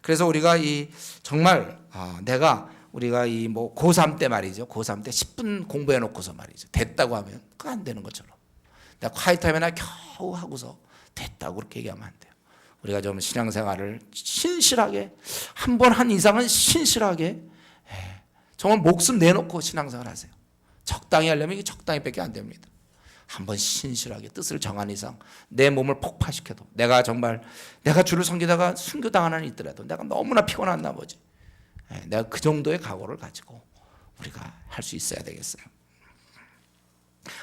그래서 우리가 이 정말 우리가 이 뭐 고3 때 말이죠. 고3 때 10분 공부해 놓고서 말이죠. 됐다고 하면 그거 안 되는 것처럼. 내가 콰이타임이나 겨우 하고서 됐다고 그렇게 얘기하면 안 돼요. 우리가 좀 신앙생활을 신실하게 한 번 한 이상은 신실하게 정말 목숨 내놓고 신앙생활 하세요. 적당히 하려면 이게 적당히밖에 안 됩니다. 한번 신실하게 뜻을 정한 이상 내 몸을 폭파시켜도 내가 정말 내가 주를 섬기다가 순교당하는 한 있더라도 내가 너무나 피곤한 나머지 내가 그 정도의 각오를 가지고 우리가 할 수 있어야 되겠어요.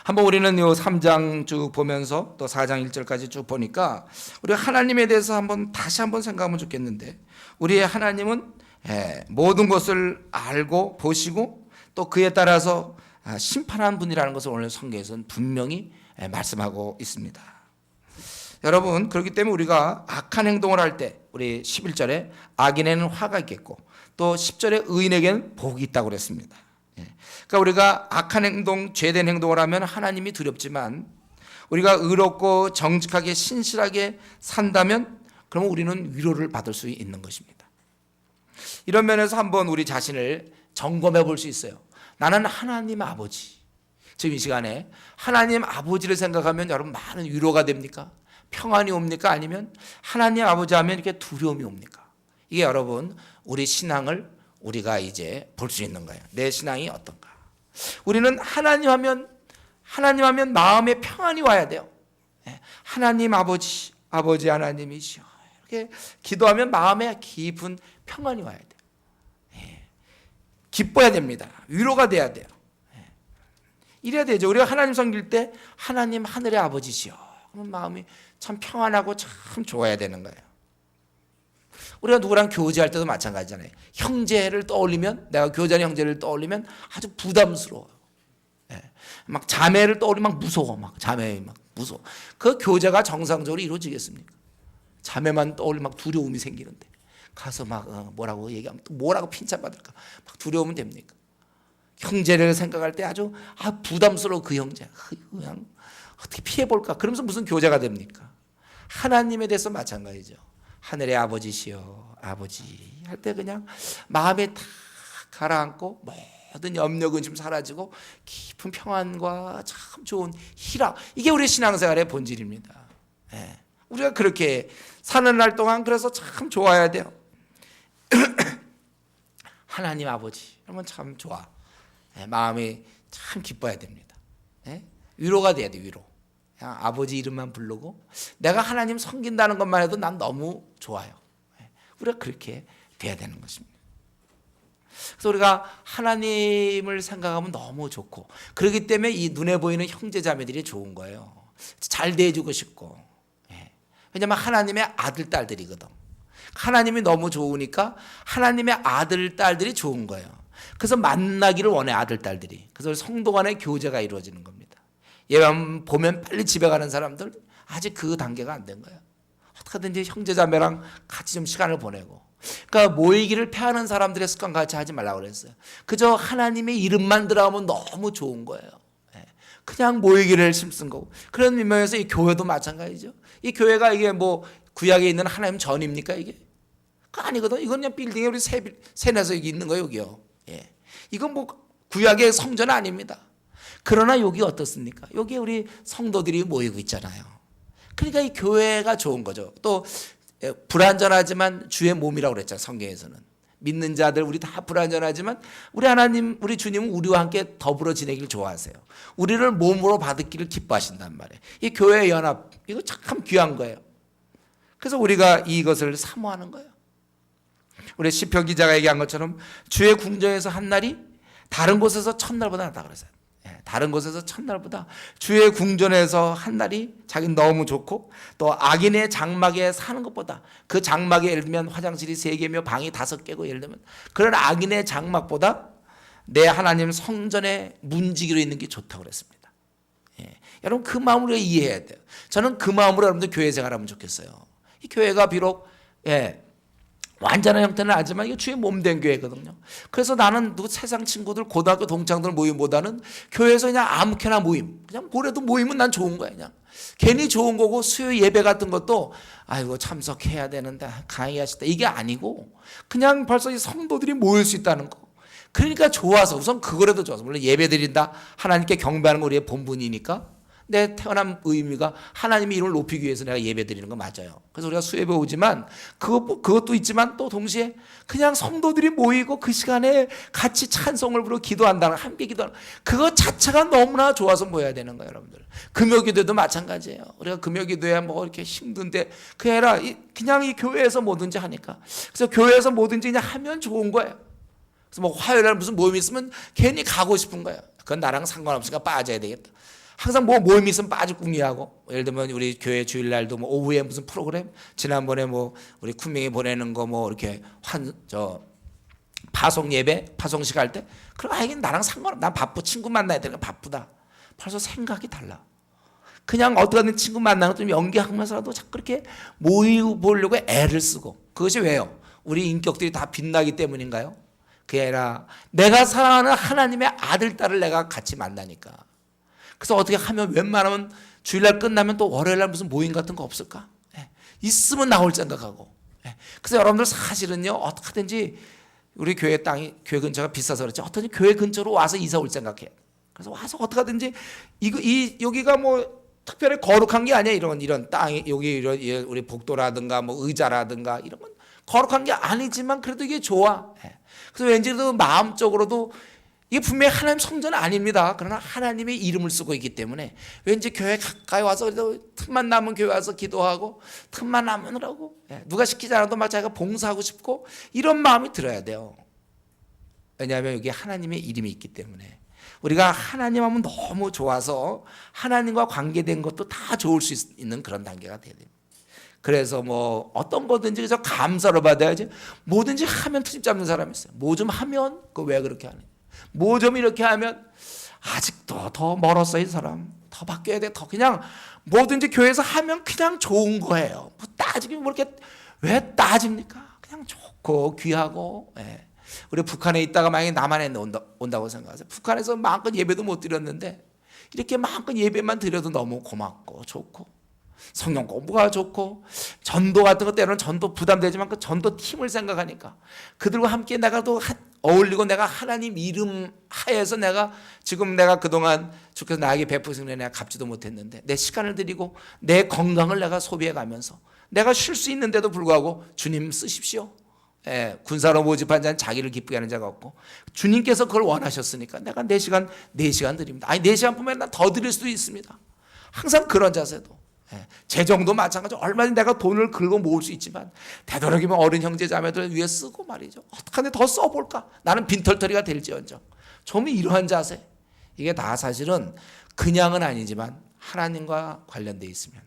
한번 우리는 요 3장 쭉 보면서 또 4장 1절까지 쭉 보니까 우리가 하나님에 대해서 다시 한번 생각하면 좋겠는데 우리의 하나님은 모든 것을 알고 보시고 또 그에 따라서 심판하는 분이라는 것을 오늘 성경에서는 분명히 말씀하고 있습니다. 여러분 그렇기 때문에 우리가 악한 행동을 할 때 우리 11절에 악인에는 화가 있겠고 또 10절에 의인에게는 복이 있다고 그랬습니다. 그러니까 우리가 악한 행동, 죄된 행동을 하면 하나님이 두렵지만 우리가 의롭고 정직하게 신실하게 산다면 그러면 우리는 위로를 받을 수 있는 것입니다. 이런 면에서 한번 우리 자신을 점검해 볼 수 있어요. 나는 하나님 아버지, 지금 이 시간에 하나님 아버지를 생각하면 여러분 많은 위로가 됩니까? 평안이 옵니까? 아니면 하나님 아버지 하면 이렇게 두려움이 옵니까? 이게 여러분 우리 신앙을 우리가 이제 볼 수 있는 거예요. 내 신앙이 어떤가. 우리는 하나님 하면 마음에 평안이 와야 돼요. 하나님 아버지 하나님이시여, 이렇게 기도하면 마음에 깊은 평안이 와야 돼요. 기뻐야 됩니다. 위로가 돼야 돼요. 이래야 되죠. 우리가 하나님 섬길 때 하나님 하늘의 아버지시여, 그러면 마음이 참 평안하고 참 좋아야 되는 거예요. 우리가 누구랑 교제할 때도 마찬가지잖아요. 형제를 떠올리면, 내가 교제하는 형제를 떠올리면 아주 부담스러워요. 막 자매를 떠올리면 막 무서워. 막 자매 막 무서워. 그 교제가 정상적으로 이루어지겠습니까? 자매만 떠올리면 막 두려움이 생기는데 가서 막 뭐라고 얘기하면 또 뭐라고 핀잔받을까 막 두려우면 됩니까? 형제를 생각할 때 아주 부담스러워. 그 형제 그냥 어떻게 피해볼까 그러면서 무슨 교제가 됩니까? 하나님에 대해서 마찬가지죠. 하늘의 아버지시여, 아버지 할 때 그냥 마음에 다 가라앉고 모든 염려 근심 사라지고 깊은 평안과 참 좋은 희락, 이게 우리 신앙생활의 본질입니다. 우리가 그렇게 사는 날 동안 그래서 참 좋아야 돼요. 하나님 아버지 그러면 참 좋아. 마음이 참 기뻐야 됩니다. 위로가 돼야 돼. 위로. 그냥 아버지 이름만 부르고 내가 하나님 섬긴다는 것만 해도 난 너무 좋아요. 우리가 그렇게 돼야 되는 것입니다. 그래서 우리가 하나님을 생각하면 너무 좋고, 그렇기 때문에 이 눈에 보이는 형제 자매들이 좋은 거예요. 잘 대해주고 싶고. 왜냐하면 하나님의 아들 딸들이거든. 하나님이 너무 좋으니까 하나님의 아들 딸들이 좋은 거예요. 그래서 만나기를 원해, 아들 딸들이. 그래서 성도 간의 교제가 이루어지는 겁니다. 얘만 보면 빨리 집에 가는 사람들 아직 그 단계가 안 된 거예요. 어떻게든지 형제자매랑 같이 좀 시간을 보내고. 그러니까 모이기를 패하는 사람들의 습관 같이 하지 말라고 그랬어요. 그저 하나님의 이름만 들어가면 너무 좋은 거예요. 그냥 모이기를 힘쓴 거고. 그런 의미에서 이 교회도 마찬가지죠. 이 교회가 이게 뭐 구약에 있는 하나님 전입니까 이게? 그거 아니거든. 이건 그냥 빌딩에 우리 세내서 여기 있는 거예요, 여기요. 이건 뭐 구약의 성전 아닙니다. 그러나 여기 어떻습니까? 여기 우리 성도들이 모이고 있잖아요. 그러니까 이 교회가 좋은 거죠. 또 불완전하지만 주의 몸이라고 그랬잖아요, 성경에서는. 믿는 자들 우리 다 불완전하지만 우리 하나님, 우리 주님은 우리와 함께 더불어 지내기를 좋아하세요. 우리를 몸으로 받기를 기뻐하신단 말이에요. 이 교회의 연합, 이거 참 귀한 거예요. 그래서 우리가 이것을 사모하는 거예요. 우리 시편 기자가 얘기한 것처럼 주의 궁정에서 한 날이 다른 곳에서 첫날보다 낫다 그랬어요. 다른 곳에서 첫날보다 주의 궁전에서 한 날이 자기는 너무 좋고, 또 악인의 장막에 사는 것보다, 그 장막에 예를 들면 화장실이 3개며 방이 5개고 예를 들면 그런 악인의 장막보다 내 하나님 성전에 문지기로 있는 게 좋다고 그랬습니다. 여러분 그 마음으로 이해해야 돼요. 저는 그 마음으로 여러분들 교회 생활하면 좋겠어요. 이 교회가 비록 완전한 형태는 아니지만 이게 주의 몸된 교회거든요. 그래서 나는 세상 친구들, 고등학교 동창들 모임보다는 교회에서 그냥 아무렇게나 모임, 그냥 뭐래도 모이면 난 좋은 거야. 그냥 괜히 좋은 거고, 수요 예배 같은 것도 아이고 참석해야 되는데 강의하시다 이게 아니고 그냥 벌써 이 성도들이 모일 수 있다는 거. 그러니까 좋아서, 우선 그거라도 좋아서, 물론 예배 드린다 하나님께 경배하는 거 우리의 본분이니까 내 태어난 의미가 하나님의 이름을 높이기 위해서 내가 예배 드리는 거 맞아요. 그래서 우리가 수예배 오지만 그것도 있지만 또 동시에 그냥 성도들이 모이고 그 시간에 같이 찬송을 부르고 기도한다는, 함께 기도하는 그거 자체가 너무나 좋아서 모여야 되는 거예요, 여러분들. 금요기도도 마찬가지예요. 우리가 금요기도에 뭐 이렇게 힘든데 그게 아니라 그냥 이 교회에서 뭐든지 하니까. 그래서 교회에서 뭐든지 그냥 하면 좋은 거예요. 그래서 뭐 화요일날 무슨 모임이 있으면 괜히 가고 싶은 거예요. 그건 나랑 상관없으니까 빠져야 되겠다. 항상 뭐 모임이 있으면 빠지꾸미하고, 예를 들면 우리 교회 주일날도 뭐 오후에 무슨 프로그램, 지난번에 뭐 우리 쿤명이 보내는 거 뭐 이렇게 파송 예배, 파송식 할 때, 그럼 하긴 나랑 상관없어. 난 바쁘, 친구 만나야 되니까 바쁘다. 벌써 생각이 달라. 그냥 어떻게든 친구 만나는 거 좀 연기하면서라도 자꾸 그렇게 모이보려고 애를 쓰고. 그것이 왜요? 우리 인격들이 다 빛나기 때문인가요? 그게 아니라 내가 사랑하는 하나님의 아들, 딸을 내가 같이 만나니까. 그래서 어떻게 하면 웬만하면 주일날 끝나면 또 월요일날 무슨 모임 같은 거 없을까? 있으면 나올 생각하고. 그래서 여러분들 사실은요, 어떻게든지 우리 교회 땅이, 교회 근처가 비싸서 그렇지, 어떻게든지 교회 근처로 와서 이사 올 생각해. 그래서 와서 어떻게든지 여기가 뭐 특별히 거룩한 게 아니야. 이런 땅이, 여기 이런 우리 복도라든가 뭐 의자라든가 이런 건 거룩한 게 아니지만 그래도 이게 좋아. 그래서 왠지도 마음적으로도 이게 분명히 하나님 성전은 아닙니다. 그러나 하나님의 이름을 쓰고 있기 때문에 왠지 교회 가까이 와서 그래도 틈만 나면 교회 와서 기도하고 틈만 나면으라고 누가 시키지 않아도 막 자기가 봉사하고 싶고 이런 마음이 들어야 돼요. 왜냐하면 여기 하나님의 이름이 있기 때문에 우리가 하나님 하면 너무 좋아서 하나님과 관계된 것도 다 좋을 수 있는 그런 단계가 돼야 됩니다. 그래서 뭐 어떤 거든지 그래서 감사를 받아야지. 뭐든지 하면 트집 잡는 사람이 있어요. 뭐 좀 하면 그 왜 그렇게 하냐. 뭐 좀 이렇게 하면 아직도 더 멀었어 이 사람. 더 바뀌어야 돼. 더 그냥 뭐든지 교회에서 하면 그냥 좋은 거예요. 뭐 따지면 뭐 이렇게 왜 따집니까? 그냥 좋고 귀하고. 우리 북한에 있다가 만약에 남한에 온다고 생각하세요. 북한에서 마음껏 예배도 못 드렸는데 이렇게 마음껏 예배만 드려도 너무 고맙고 좋고 성경 공부가 좋고 전도 같은 것 때로는 전도 부담되지만 그 전도 팀을 생각하니까 그들과 함께 내가 또 어울리고 내가 하나님 이름 하에서 내가 지금 내가 그동안 주께서 나에게 베푸신 은혜 내가 갚지도 못했는데 내 시간을 드리고 내 건강을 내가 소비해 가면서 내가 쉴 수 있는데도 불구하고 주님 쓰십시오. 군사로 모집한 자는 자기를 기쁘게 하는 자가 없고 주님께서 그걸 원하셨으니까 내가 4시간 드립니다. 아니 4시간뿐만 아니라 더 드릴 수도 있습니다. 항상 그런 자세도 재정도 마찬가지로 얼마든지 내가 돈을 긁어 모을 수 있지만 되도록이면 어린 형제 자매들 위해 쓰고 말이죠. 어떡하네 더 써볼까? 나는 빈털터리가 될지언정. 좀 이러한 자세 이게 다 사실은 그냥은 아니지만 하나님과 관련돼 있으면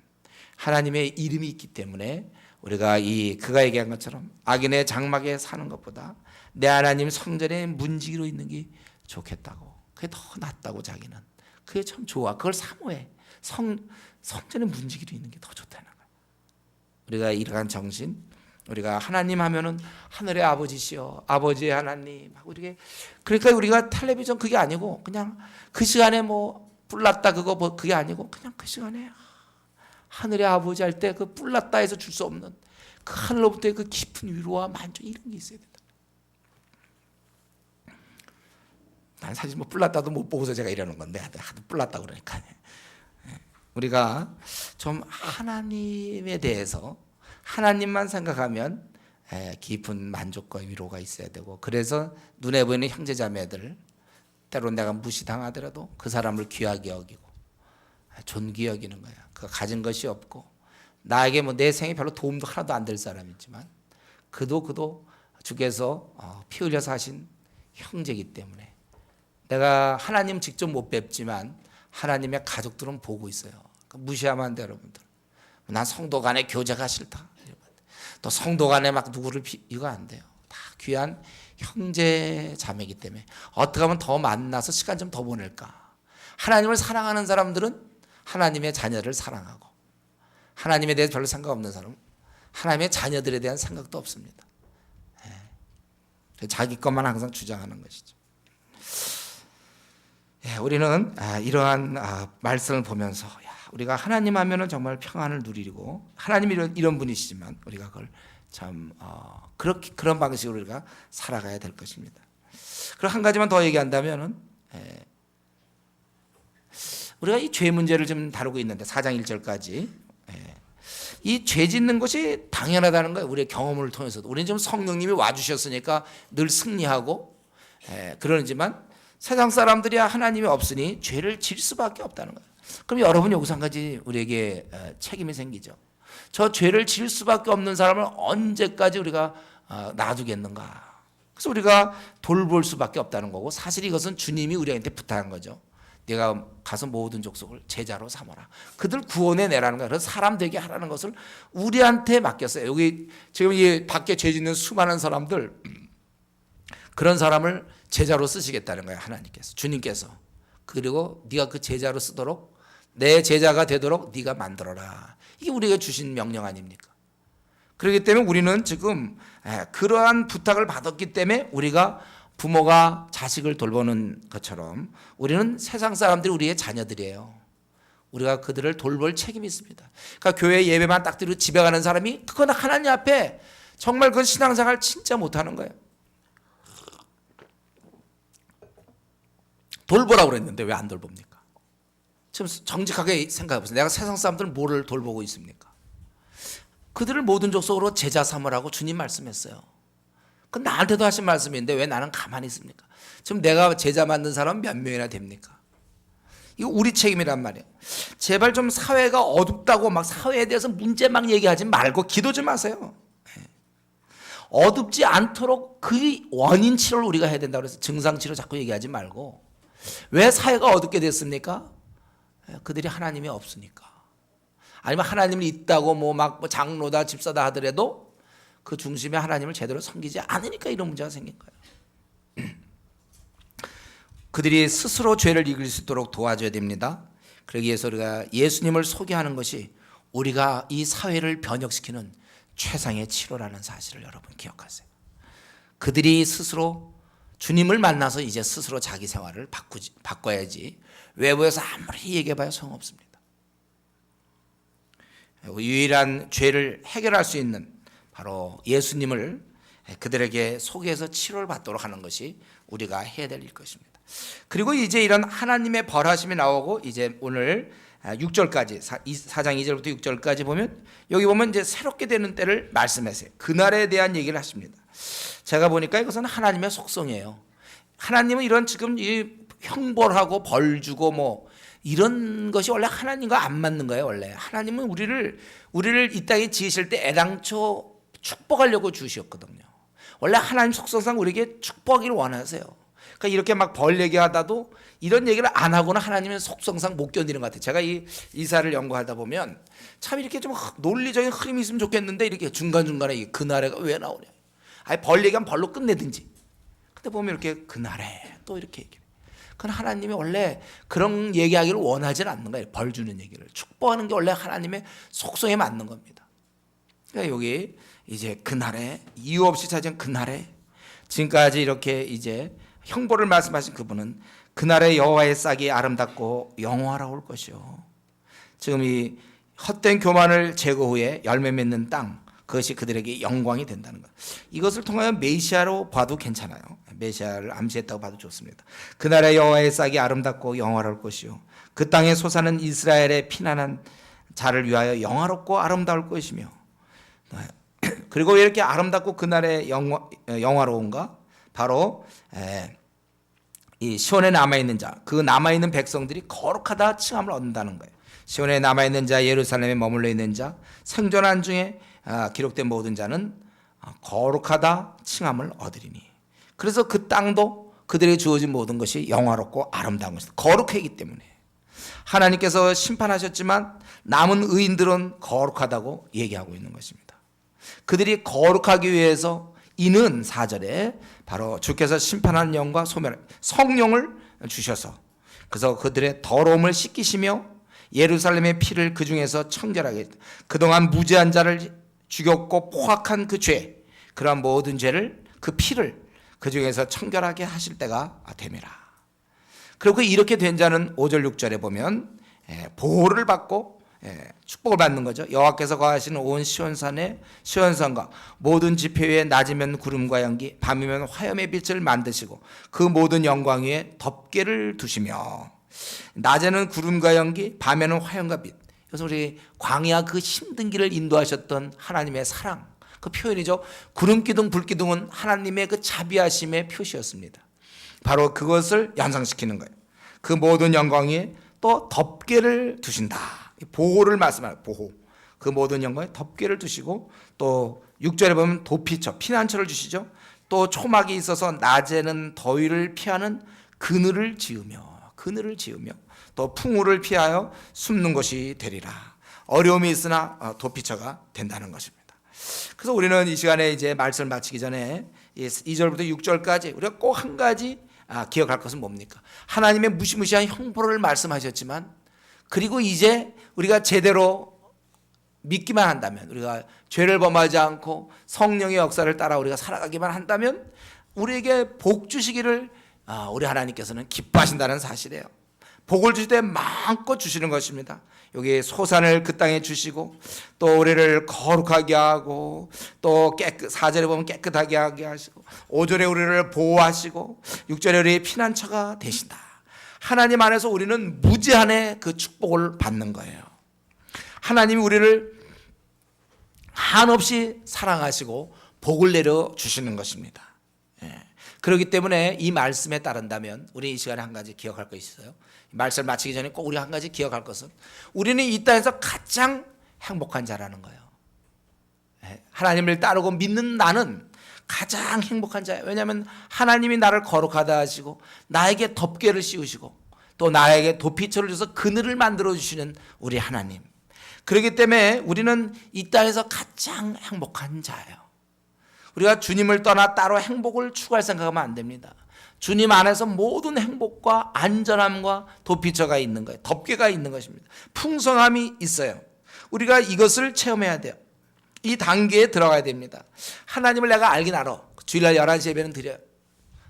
하나님의 이름이 있기 때문에 우리가 그가 얘기한 것처럼 악인의 장막에 사는 것보다 내 하나님 성전에 문지기로 있는 게 좋겠다고. 그게 더 낫다고 자기는. 그게 참 좋아. 그걸 사모해. 성전에 문지기로 있는 게 더 좋다는 거야. 우리가 이러한 정신, 우리가 하나님 하면은 하늘의 아버지시여, 아버지의 하나님 하고 이렇게 그러니까 우리가 텔레비전 그게 아니고 그냥 그 시간에 뭐 뿔났다 그거 뭐 그게 아니고 그냥 그 시간에 하늘의 아버지 할 때 그 뿔났다 해서 줄 수 없는 그 하늘로부터의 그 깊은 위로와 만족 이런 게 있어야 된다. 난 사실 뭐 뿔났다도 못 보고서 제가 이러는 건데 하도 뿔났다 그러니까. 우리가 좀 하나님에 대해서 하나님만 생각하면 깊은 만족과 위로가 있어야 되고 그래서 눈에 보이는 형제자매들 때로 내가 무시당하더라도 그 사람을 귀하게 여기고 존귀 여기는 거야. 그 가진 것이 없고 나에게 뭐 내 생에 별로 도움도 하나도 안 될 사람이지만 그도 주께서 피 흘려서 하신 형제이기 때문에 내가 하나님 직접 못 뵙지만 하나님의 가족들은 보고 있어요. 무시하면 안 돼 여러분들. 난 성도 간에 교제가 싫다. 또 성도 간에 막 누구를 이거 안 돼요. 다 귀한 형제 자매이기 때문에 어떻게 하면 더 만나서 시간 좀 더 보낼까. 하나님을 사랑하는 사람들은 하나님의 자녀를 사랑하고 하나님에 대해서 별로 생각 없는 사람은 하나님의 자녀들에 대한 생각도 없습니다. 자기 것만 항상 주장하는 것이죠. 우리는 이러한 말씀을 보면서 우리가 하나님 하면은 정말 평안을 누리고 하나님이 이런 분이시지만 우리가 그걸 참 그런 방식으로 우리가 살아가야 될 것입니다. 그리고 한 가지만 더 얘기한다면은 우리가 이 죄 문제를 좀 다루고 있는데 4장 1절까지 이 죄 짓는 것이 당연하다는 거예요. 우리의 경험을 통해서도 우리는 좀 성령님이 와주셨으니까 늘 승리하고 그러지만 세상 사람들이 하나님이 없으니 죄를 질 수밖에 없다는 거예요. 그럼 여러분 여기서 한 가지 우리에게 책임이 생기죠. 저 죄를 질 수밖에 없는 사람을 언제까지 우리가 놔두겠는가. 그래서 우리가 돌볼 수밖에 없다는 거고 사실 이것은 주님이 우리한테 부탁한 거죠. 내가 가서 모든 족속을 제자로 삼아라. 그들 구원해 내라는 거예요. 그래서 사람 되게 하라는 것을 우리한테 맡겼어요. 여기 지금 이 밖에 죄 짓는 수많은 사람들 그런 사람을 제자로 쓰시겠다는 거예요. 하나님께서 주님께서. 그리고 네가 그 제자로 쓰도록 내 제자가 되도록 네가 만들어라. 이게 우리가 주신 명령 아닙니까? 그렇기 때문에 우리는 지금 그러한 부탁을 받았기 때문에 우리가 부모가 자식을 돌보는 것처럼 우리는 세상 사람들이 우리의 자녀들이에요. 우리가 그들을 돌볼 책임이 있습니다. 그러니까 교회 예배만 딱 드리고 집에 가는 사람이 그건 하나님 앞에 정말 그 신앙생활 진짜 못하는 거예요. 돌보라고 그랬는데 왜 안 돌봅니까? 지금 정직하게 생각해 보세요. 내가 세상 사람들은 뭐를 돌보고 있습니까? 그들을 모든 족속으로 제자 삼으라고 주님 말씀했어요. 그건 나한테도 하신 말씀인데 왜 나는 가만히 있습니까? 지금 내가 제자 만든 사람 몇 명이나 됩니까? 이거 우리 책임이란 말이에요. 제발 좀 사회가 어둡다고 막 사회에 대해서 문제 막 얘기하지 말고 기도 좀 하세요. 어둡지 않도록 그 원인 치료를 우리가 해야 된다고 해서 증상 치료 자꾸 얘기하지 말고, 왜 사회가 어둡게 됐습니까? 그들이 하나님이 없으니까. 아니면 하나님이 있다고 뭐 장로다 집사다 하더라도 그 중심에 하나님을 제대로 섬기지 않으니까 이런 문제가 생긴 거예요. 그들이 스스로 죄를 이길 수 있도록 도와줘야 됩니다. 그러기 위해서 우리가 예수님을 소개하는 것이 우리가 이 사회를 변혁시키는 최상의 치료라는 사실을 여러분 기억하세요. 그들이 스스로 주님을 만나서 이제 스스로 자기 생활을 바꿔야지 외부에서 아무리 얘기해봐야 소용없습니다. 유일한 죄를 해결할 수 있는 바로 예수님을 그들에게 소개해서 치료를 받도록 하는 것이 우리가 해야 될 일 것입니다. 그리고 이제 이런 하나님의 벌하심이 나오고 이제 오늘 6절까지 4장 2절부터 6절까지 보면 여기 보면 이제 새롭게 되는 때를 말씀하세요. 그날에 대한 얘기를 하십니다. 제가 보니까 이것은 하나님의 속성이에요. 하나님은 이런 지금 이 형벌하고 벌 주고 뭐 이런 것이 원래 하나님과 안 맞는 거예요. 원래 하나님은 우리를 이 땅에 지으실 때 애당초 축복하려고 주셨거든요. 원래 하나님 속성상 우리에게 축복하기를 원하세요. 그러니까 이렇게 막 벌 얘기하다도 이런 얘기를 안 하고는 하나님은 속성상 못 견디는 것 같아요. 제가 이 이사를 연구하다 보면 참 이렇게 좀 논리적인 흐름이 있으면 좋겠는데 이렇게 중간중간에 그날에가 왜 나오냐. 아니 벌 얘기하면 벌로 끝내든지. 근데 보면 이렇게 그날에 또 이렇게 얘기해요. 그건 하나님이 원래 그런 얘기하기를 원하지 않는 거예요. 벌 주는 얘기를. 축복하는 게 원래 하나님의 속성에 맞는 겁니다. 그러니까 여기 이제 그날에 이유 없이 찾은 그날에 지금까지 이렇게 이제 형벌을 말씀하신 그분은 그날의 여호와의 싹이 아름답고 영화로울 것이요. 지금 이 헛된 교만을 제거 후에 열매 맺는 땅, 그것이 그들에게 영광이 된다는 것. 이것을 통하여 메시아로 봐도 괜찮아요. 메시아를 암시했다고 봐도 좋습니다. 그날의 여호와의 싹이 아름답고 영화로울 것이요. 그 땅에 솟아는 이스라엘의 피난한 자를 위하여 영화롭고 아름다울 것이며. 그리고 왜 이렇게 아름답고 그날의 영화로운가? 바로 이 시온에 남아있는 자, 그 남아있는 백성들이 거룩하다 칭함을 얻는다는 거예요. 시온에 남아있는 자, 예루살렘에 머물러 있는 자, 생존한 중에 기록된 모든 자는 거룩하다 칭함을 얻으리니. 그래서 그 땅도 그들에게 주어진 모든 것이 영화롭고 아름다운 것이다. 거룩하기 때문에. 하나님께서 심판하셨지만 남은 의인들은 거룩하다고 얘기하고 있는 것입니다. 그들이 거룩하기 위해서 이는 4절에 바로 주께서 심판하는 영과 소멸 성령을 주셔서 그래서 그들의 더러움을 씻기시며 예루살렘의 피를 그 중에서 청결하게 했다. 그동안 무죄한 자를 죽였고 포악한 그 죄, 그러한 모든 죄를 그 피를 그 중에서 청결하게 하실 때가 됨이라. 그리고 이렇게 된 자는 5절 6절에 보면 보호를 받고 축복을 받는 거죠. 여호와께서 거하시는 온 시온산의 시온산과 모든 지표 위에 낮이면 구름과 연기, 밤이면 화염의 빛을 만드시고 그 모든 영광 위에 덮개를 두시며. 낮에는 구름과 연기, 밤에는 화염과 빛. 그래서 우리 광야 그 힘든 길을 인도하셨던 하나님의 사랑, 그 표현이죠. 구름 기둥, 불 기둥은 하나님의 그 자비하심의 표시였습니다. 바로 그것을 연상시키는 거예요. 그 모든 영광 위에 또 덮개를 두신다. 보호를 말씀하는 보호. 그 모든 영광에 덮개를 두시고 또 6절에 보면 도피처, 피난처를 주시죠. 또 초막이 있어서 낮에는 더위를 피하는 그늘을 지으며 또 풍우를 피하여 숨는 것이 되리라. 어려움이 있으나 도피처가 된다는 것입니다. 그래서 우리는 이 시간에 이제 말씀을 마치기 전에 2절부터 6절까지 우리가 꼭 한 가지 기억할 것은 뭡니까? 하나님의 무시무시한 형벌을 말씀하셨지만 그리고 이제 우리가 제대로 믿기만 한다면, 우리가 죄를 범하지 않고 성령의 역사를 따라 우리가 살아가기만 한다면 우리에게 복 주시기를 우리 하나님께서는 기뻐하신다는 사실이에요. 복을 주실 때 마음껏 주시는 것입니다. 여기 소산을 그 땅에 주시고 또 우리를 거룩하게 하고 또 4절에 보면 깨끗하게 하게 하시고 5절에 우리를 보호하시고 6절에 우리의 피난처가 되신다. 하나님 안에서 우리는 무제한의 그 축복을 받는 거예요. 하나님이 우리를 한없이 사랑하시고 복을 내려 주시는 것입니다. 그렇기 때문에 이 말씀에 따른다면 우리 이 시간에 한 가지 기억할 것이 있어요. 말씀을 마치기 전에 꼭 우리가 한 가지 기억할 것은 우리는 이 땅에서 가장 행복한 자라는 거예요. 하나님을 따르고 믿는 나는 가장 행복한 자예요. 왜냐하면 하나님이 나를 거룩하다 하시고 나에게 덮개를 씌우시고 또 나에게 도피처를 줘서 그늘을 만들어 주시는 우리 하나님. 그렇기 때문에 우리는 이 땅에서 가장 행복한 자예요. 우리가 주님을 떠나 따로 행복을 추구할 생각하면 안 됩니다. 주님 안에서 모든 행복과 안전함과 도피처가 있는 거예요. 덮개가 있는 것입니다. 풍성함이 있어요. 우리가 이것을 체험해야 돼요. 이 단계에 들어가야 됩니다. 하나님을 내가 알긴 알아. 주일날 11시 예배는 드려요.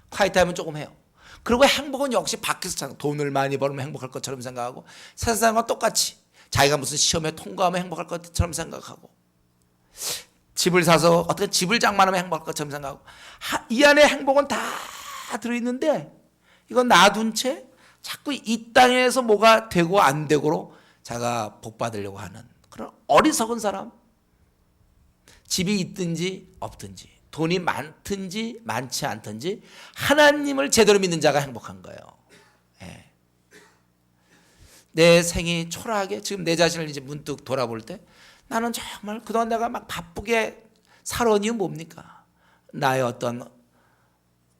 콰이트하면 조금 해요. 그리고 행복은 역시 밖에서 찾는, 돈을 많이 벌면 행복할 것처럼 생각하고 세상과 똑같이 자기가 무슨 시험에 통과하면 행복할 것처럼 생각하고 집을 사서 어떻게 집을 장만하면 행복할 것처럼 생각하고 이 안에 행복은 다 들어있는데 이건 놔둔 채 자꾸 이 땅에서 뭐가 되고 안 되고로 자기가 복 받으려고 하는 그런 어리석은 사람. 집이 있든지 없든지 돈이 많든지 많지 않든지 하나님을 제대로 믿는 자가 행복한 거예요. 내 생이 초라하게 지금 내 자신을 이제 문득 돌아볼 때 나는 정말 그동안 내가 막 바쁘게 살아온 이유 뭡니까? 나의 어떤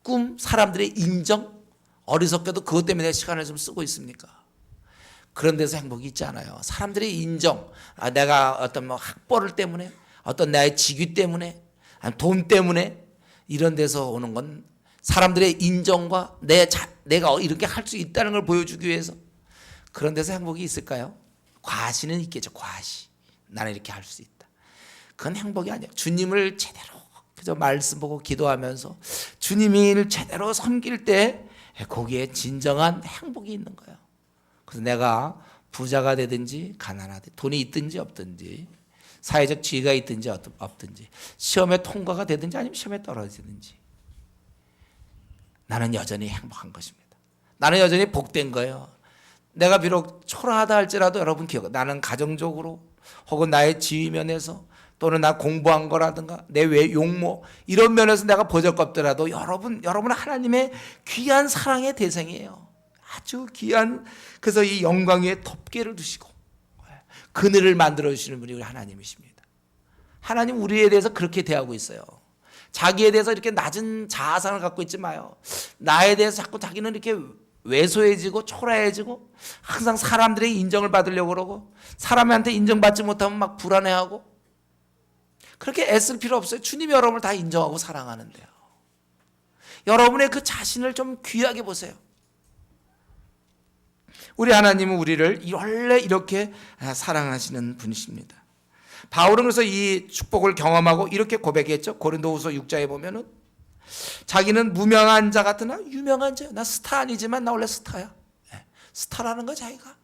꿈, 사람들의 인정, 어리석게도 그것 때문에 내 시간을 좀 쓰고 있습니까? 그런 데서 행복이 있지 않아요. 사람들의 인정, 내가 어떤 뭐 학벌을 때문에, 어떤 나의 직위 때문에, 돈 때문에 이런 데서 오는 건 사람들의 인정과 내가 이렇게 할 수 있다는 걸 보여주기 위해서 그런 데서 행복이 있을까요? 과시는 있겠죠. 과시. 나는 이렇게 할 수 있다. 그건 행복이 아니에요. 주님을 제대로 그저 말씀 보고 기도하면서 주님을 제대로 섬길 때 거기에 진정한 행복이 있는 거예요. 그래서 내가 부자가 되든지 가난하든지 돈이 있든지 없든지 사회적 지위가 있든지 없든지 시험에 통과가 되든지 아니면 시험에 떨어지든지 나는 여전히 행복한 것입니다. 나는 여전히 복된 거예요. 내가 비록 초라하다 할지라도 여러분 나는 가정적으로 혹은 나의 지위 면에서 또는 나 공부한 거라든가 내 외 용모 이런 면에서 내가 보잘것없더라도 여러분은 하나님의 귀한 사랑의 대상이에요. 아주 귀한. 그래서 이 영광 위에 덮개를 두시고 그늘을 만들어 주시는 분이 우리 하나님이십니다. 하나님 우리에 대해서 그렇게 대하고 있어요. 자기에 대해서 이렇게 낮은 자아상을 갖고 있지 마요. 나에 대해서 자꾸 자기는 이렇게 왜소해지고 초라해지고 항상 사람들의 인정을 받으려고 그러고 사람한테 인정받지 못하면 막 불안해하고 그렇게 애쓸 필요 없어요. 주님이 여러분을 다 인정하고 사랑하는데요. 여러분의 그 자신을 좀 귀하게 보세요. 우리 하나님은 우리를 원래 이렇게 사랑하시는 분이십니다. 바울은 그래서 이 축복을 경험하고 이렇게 고백했죠. 고린도후서 6장에 보면은 자기는 무명한 자 같으나 유명한 자야. 나 스타 아니지만 나 원래 스타야. 스타라는 거 자기가.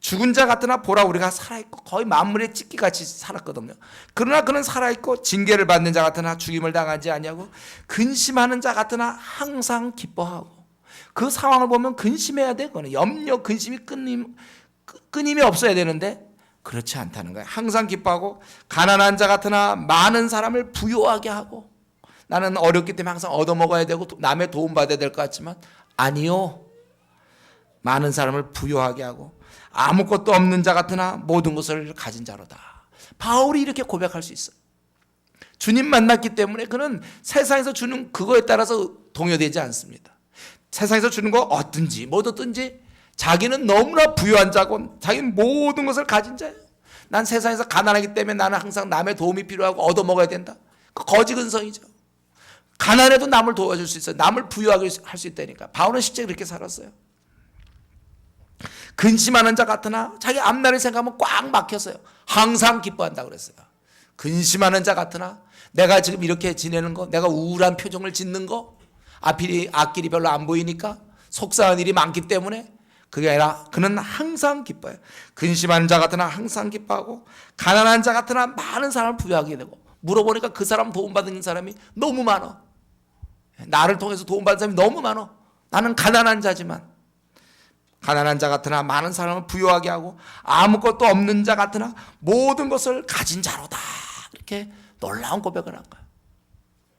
죽은 자 같으나 보라 우리가 살아있고 거의 만물의 찢기같이 살았거든요. 그러나 그는 살아있고 징계를 받는 자 같으나 죽임을 당하지 아니하고 근심하는 자 같으나 항상 기뻐하고 그 상황을 보면 근심해야 돼. 그거는 염려 근심이 끊임이 없어야 되는데 그렇지 않다는 거예요. 항상 기뻐하고 가난한 자 같으나 많은 사람을 부유하게 하고 나는 어렵기 때문에 항상 얻어먹어야 되고 남의 도움받아야 될 것 같지만 아니요. 많은 사람을 부유하게 하고 아무것도 없는 자 같으나 모든 것을 가진 자로다. 바울이 이렇게 고백할 수 있어요. 주님 만났기 때문에 그는 세상에서 주는 그거에 따라서 동요되지 않습니다. 세상에서 주는 거 어떤지 뭐 어떤지 자기는 너무나 부유한 자고 자기는 모든 것을 가진 자예요. 난 세상에서 가난하기 때문에 나는 항상 남의 도움이 필요하고 얻어먹어야 된다. 그 거지 근성이죠. 가난해도 남을 도와줄 수 있어요. 남을 부유하게 할 수 있다니까. 바울은 실제 그렇게 살았어요. 근심하는 자 같으나 자기 앞날을 생각하면 꽉 막혔어요. 항상 기뻐한다 그랬어요. 근심하는 자 같으나 내가 지금 이렇게 지내는 거 내가 우울한 표정을 짓는 거 앞길이 별로 안 보이니까 속상한 일이 많기 때문에 그게 아니라 그는 항상 기뻐요. 근심하는 자 같으나 항상 기뻐하고 가난한 자 같으나 많은 사람을 부유하게 되고 물어보니까 그 사람 도움받은 사람이 너무 많아. 나를 통해서 도움받은 사람이 너무 많아. 나는 가난한 자지만 가난한 자 같으나 많은 사람을 부유하게 하고 아무것도 없는 자 같으나 모든 것을 가진 자로다. 이렇게 놀라운 고백을 한 거예요.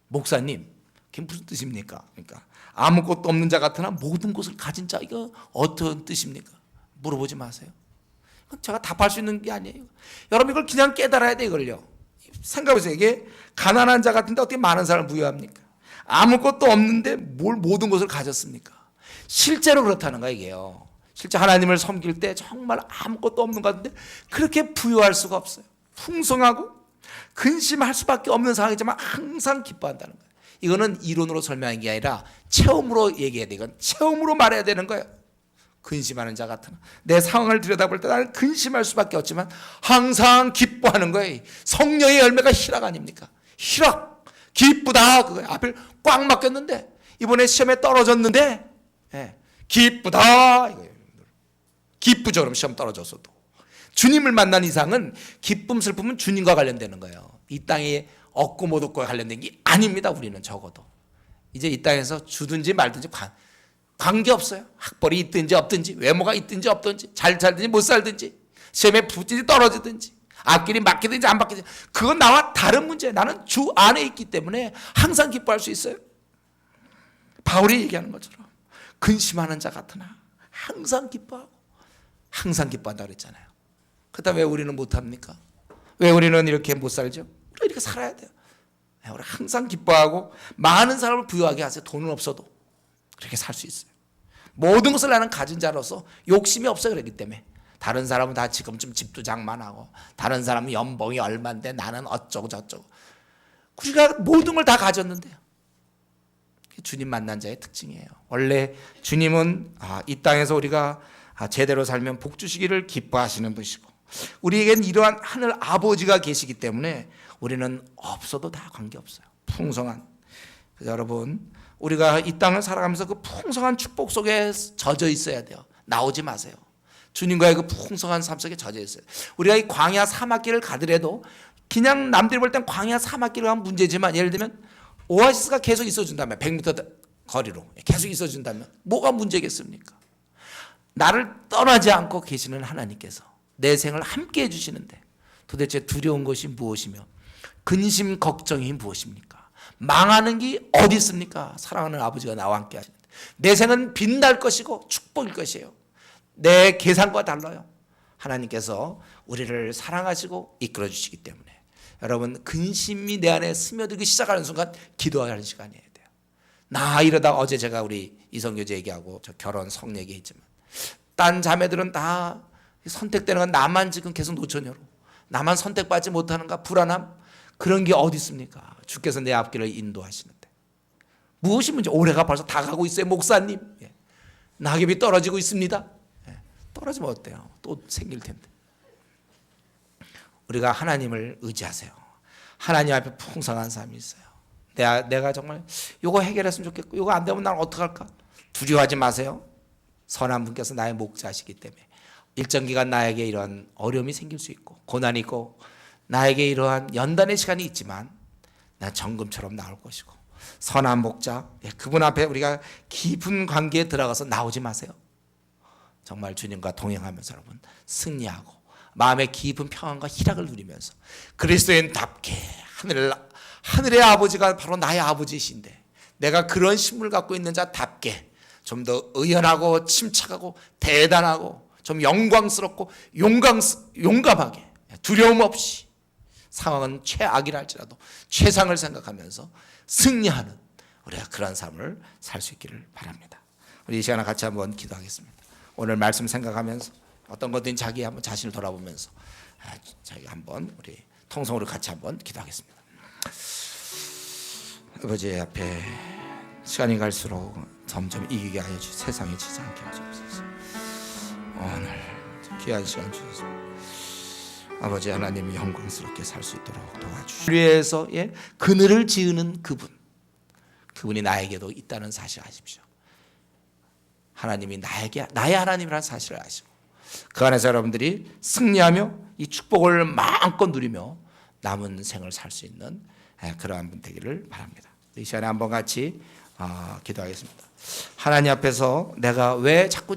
목사님, 그게 무슨 뜻입니까? 그러니까 아무것도 없는 자 같으나 모든 것을 가진 자, 이거 어떤 뜻입니까? 물어보지 마세요. 제가 답할 수 있는 게 아니에요. 여러분 이걸 그냥 깨달아야 돼. 이걸요. 생각해보세요. 이게 가난한 자 같은데 어떻게 많은 사람을 부유합니까? 아무것도 없는데 뭘 모든 것을 가졌습니까? 실제로 그렇다는 거예요. 이게요. 실제 하나님을 섬길 때 정말 아무것도 없는 것 같은데 그렇게 부유할 수가 없어요. 풍성하고 근심할 수밖에 없는 상황이지만 항상 기뻐한다는 거예요. 이거는 이론으로 설명하는 게 아니라 체험으로 얘기해야 돼. 이건 체험으로 말해야 되는 거예요. 근심하는 자 같으나 내 상황을 들여다볼 때 나는 근심할 수밖에 없지만 항상 기뻐하는 거예요. 성령의 열매가 희락 아닙니까? 희락, 기쁘다. 그거예요. 앞을 꽉 막혔는데 이번에 시험에 떨어졌는데 기쁘다. 이거예요. 기쁘죠. 그럼 시험 떨어졌어도 주님을 만난 이상은 기쁨 슬픔은 주님과 관련되는 거예요. 이 땅에 얻고 못 얻고와 관련된 게 아닙니다. 우리는 적어도 이제 이 땅에서 주든지 말든지 관계없어요. 학벌이 있든지 없든지 외모가 있든지 없든지 잘 살든지 못 살든지 시험에 붙든지 떨어지든지 앞길이 막히든지 안 막히든지 그건 나와 다른 문제예요. 나는 주 안에 있기 때문에 항상 기뻐할 수 있어요. 바울이 얘기하는 것처럼 근심하는 자 같으나 항상 기뻐하고 항상 기뻐한다 그랬잖아요. 그렇다면 왜 우리는 못합니까? 왜 우리는 이렇게 못 살죠? 우리가 이렇게 살아야 돼요. 우리 항상 기뻐하고 많은 사람을 부유하게 하세요. 돈은 없어도 그렇게 살 수 있어요. 모든 것을 나는 가진 자로서 욕심이 없어. 그렇기 때문에 다른 사람은 다 지금쯤 집도 장만하고 다른 사람은 연봉이 얼마인데 나는 어쩌고 저쩌고 우리가 모든 걸 다 가졌는데요. 주님 만난 자의 특징이에요. 원래 주님은 이 땅에서 우리가 제대로 살면 복 주시기를 기뻐하시는 분이시고 우리에겐 이러한 하늘 아버지가 계시기 때문에 우리는 없어도 다 관계없어요. 풍성한. 그래서 여러분 우리가 이 땅을 살아가면서 그 풍성한 축복 속에 젖어 있어야 돼요. 나오지 마세요. 주님과의 그 풍성한 삶 속에 젖어 있어요. 우리가 이 광야 사막길을 가더라도 그냥 남들이 볼 땐 광야 사막길을 가면 문제지만 예를 들면 오아시스가 계속 있어준다면 100m 거리로 계속 있어준다면 뭐가 문제겠습니까? 나를 떠나지 않고 계시는 하나님께서 내 생을 함께 해주시는데 도대체 두려운 것이 무엇이며 근심 걱정이 무엇입니까? 망하는 게 어디 있습니까? 사랑하는 아버지가 나와 함께 하시는데 내 생은 빛날 것이고 축복일 것이에요. 내 계산과 달라요. 하나님께서 우리를 사랑하시고 이끌어 주시기 때문에 여러분 근심이 내 안에 스며들기 시작하는 순간 기도하는 시간이어야 돼요. 나 이러다 어제 제가 우리 이성교제 얘기하고 저 결혼 성 얘기했지만 딴 자매들은 다 선택되는 건 나만 지금 계속 노처녀로 나만 선택받지 못하는가 불안함 그런 게 어디 있습니까? 주께서 내 앞길을 인도하시는데 무엇이 문제? 올해가 벌써 다 가고 있어요. 목사님 낙엽이 떨어지고 있습니다. 떨어지면 어때요? 또 생길 텐데 우리가 하나님을 의지하세요. 하나님 앞에 풍성한 삶이 있어요. 내가 정말 이거 해결했으면 좋겠고 이거 안 되면 난 어떡할까? 두려워하지 마세요. 선한 분께서 나의 목자시기 때문에 일정 기간 나에게 이러한 어려움이 생길 수 있고 고난이 있고 나에게 이러한 연단의 시간이 있지만 나 정금처럼 나올 것이고 선한 목자 그분 앞에 우리가 깊은 관계에 들어가서 나오지 마세요. 정말 주님과 동행하면서 여러분 승리하고 마음의 깊은 평안과 희락을 누리면서 그리스도인답게 하늘의 아버지가 바로 나의 아버지이신데 내가 그런 신분을 갖고 있는 자답게 좀 더 의연하고 침착하고 대단하고 좀 영광스럽고 용감하게 두려움 없이 상황은 최악이라 할지라도 최상을 생각하면서 승리하는 우리가 그런 삶을 살 수 있기를 바랍니다. 우리 이 시간에 같이 한번 기도하겠습니다. 오늘 말씀 생각하면서 어떤 것든 자기 한번 자신을 돌아보면서 자기 한번 우리 통성으로 같이 한번 기도하겠습니다. 아버지 앞에 시간이 갈수록 점점 이기게 하여 주시고 세상에 지지 않게 하옵소서. 오늘 귀한 시간 주셔서 아버지 하나님이 영광스럽게 살 수 있도록 도와주시고 위해서 그늘을 지으는 그분이 나에게도 있다는 사실을 아십시오. 하나님이 나의 하나님이라는 사실을 아시고 그 안에서 여러분들이 승리하며 이 축복을 마음껏 누리며 남은 생을 살 수 있는 그러한 분 되기를 바랍니다. 이 시간에 한번 같이 기도하겠습니다. 하나님 앞에서 내가 왜 자꾸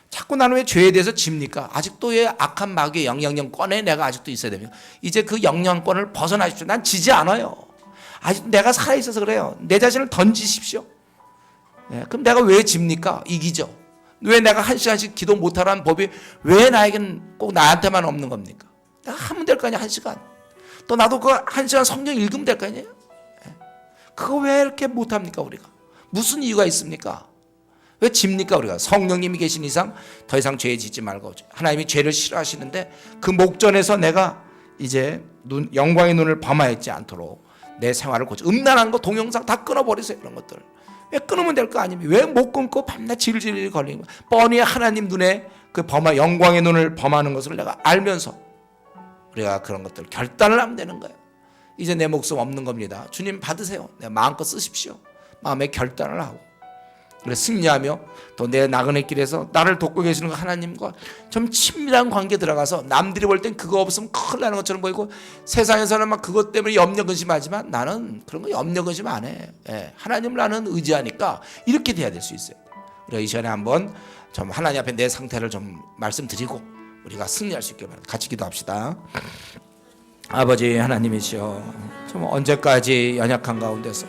자꾸 나는 왜 죄에 대해서 집니까? 아직도 왜 악한 마귀의 영향권에 내가 아직도 있어야 됩니까? 이제 그 영향권을 벗어나십시오. 난 지지 않아요. 아직 내가 살아있어서 그래요. 내 자신을 던지십시오. 예, 그럼 내가 왜 집니까? 이기죠. 왜 내가 한 시간씩 기도 못하라는 법이 왜 나에겐 꼭 나한테만 없는 겁니까? 내가 하면 될 거 아니야, 한 시간. 또 나도 그 한 시간 성경 읽으면 될 거 아니에요? 예. 그거 왜 이렇게 못합니까, 우리가? 무슨 이유가 있습니까? 왜 집니까, 우리가? 성령님이 계신 이상 더 이상 죄 짓지 말고. 하나님이 죄를 싫어하시는데 그 목전에서 내가 이제 영광의 눈을 범하지 않도록 내 생활을 고쳐. 음란한 거 동영상 다 끊어버리세요. 이런 것들 왜 끊으면 될 거 아닙니까? 왜 못 끊고 밤낮 질질 걸리는 거야? 뻔히 하나님 눈에 그 영광의 눈을 범하는 것을 내가 알면서 우리가 그런 것들 결단을 하면 되는 거예요. 이제 내 목숨 없는 겁니다. 주님 받으세요. 내 마음껏 쓰십시오. 마음의 결단을 하고 그래 승리하며 또 내 나그네 길에서 나를 돕고 계시는 하나님과 좀 친밀한 관계 들어가서 남들이 볼 땐 그거 없으면 큰일 나는 것처럼 보이고 세상에서는 막 그것 때문에 염려 근심하지만 나는 그런 거 염려 근심 안 해. 예, 하나님을 나는 의지하니까 이렇게 돼야 될 수 있어요. 우리가 이 시간에 한번 좀 하나님 앞에 내 상태를 좀 말씀드리고 우리가 승리할 수 있게 바랍니다. 같이 기도합시다. 아버지 하나님이시여, 좀 언제까지 연약한 가운데서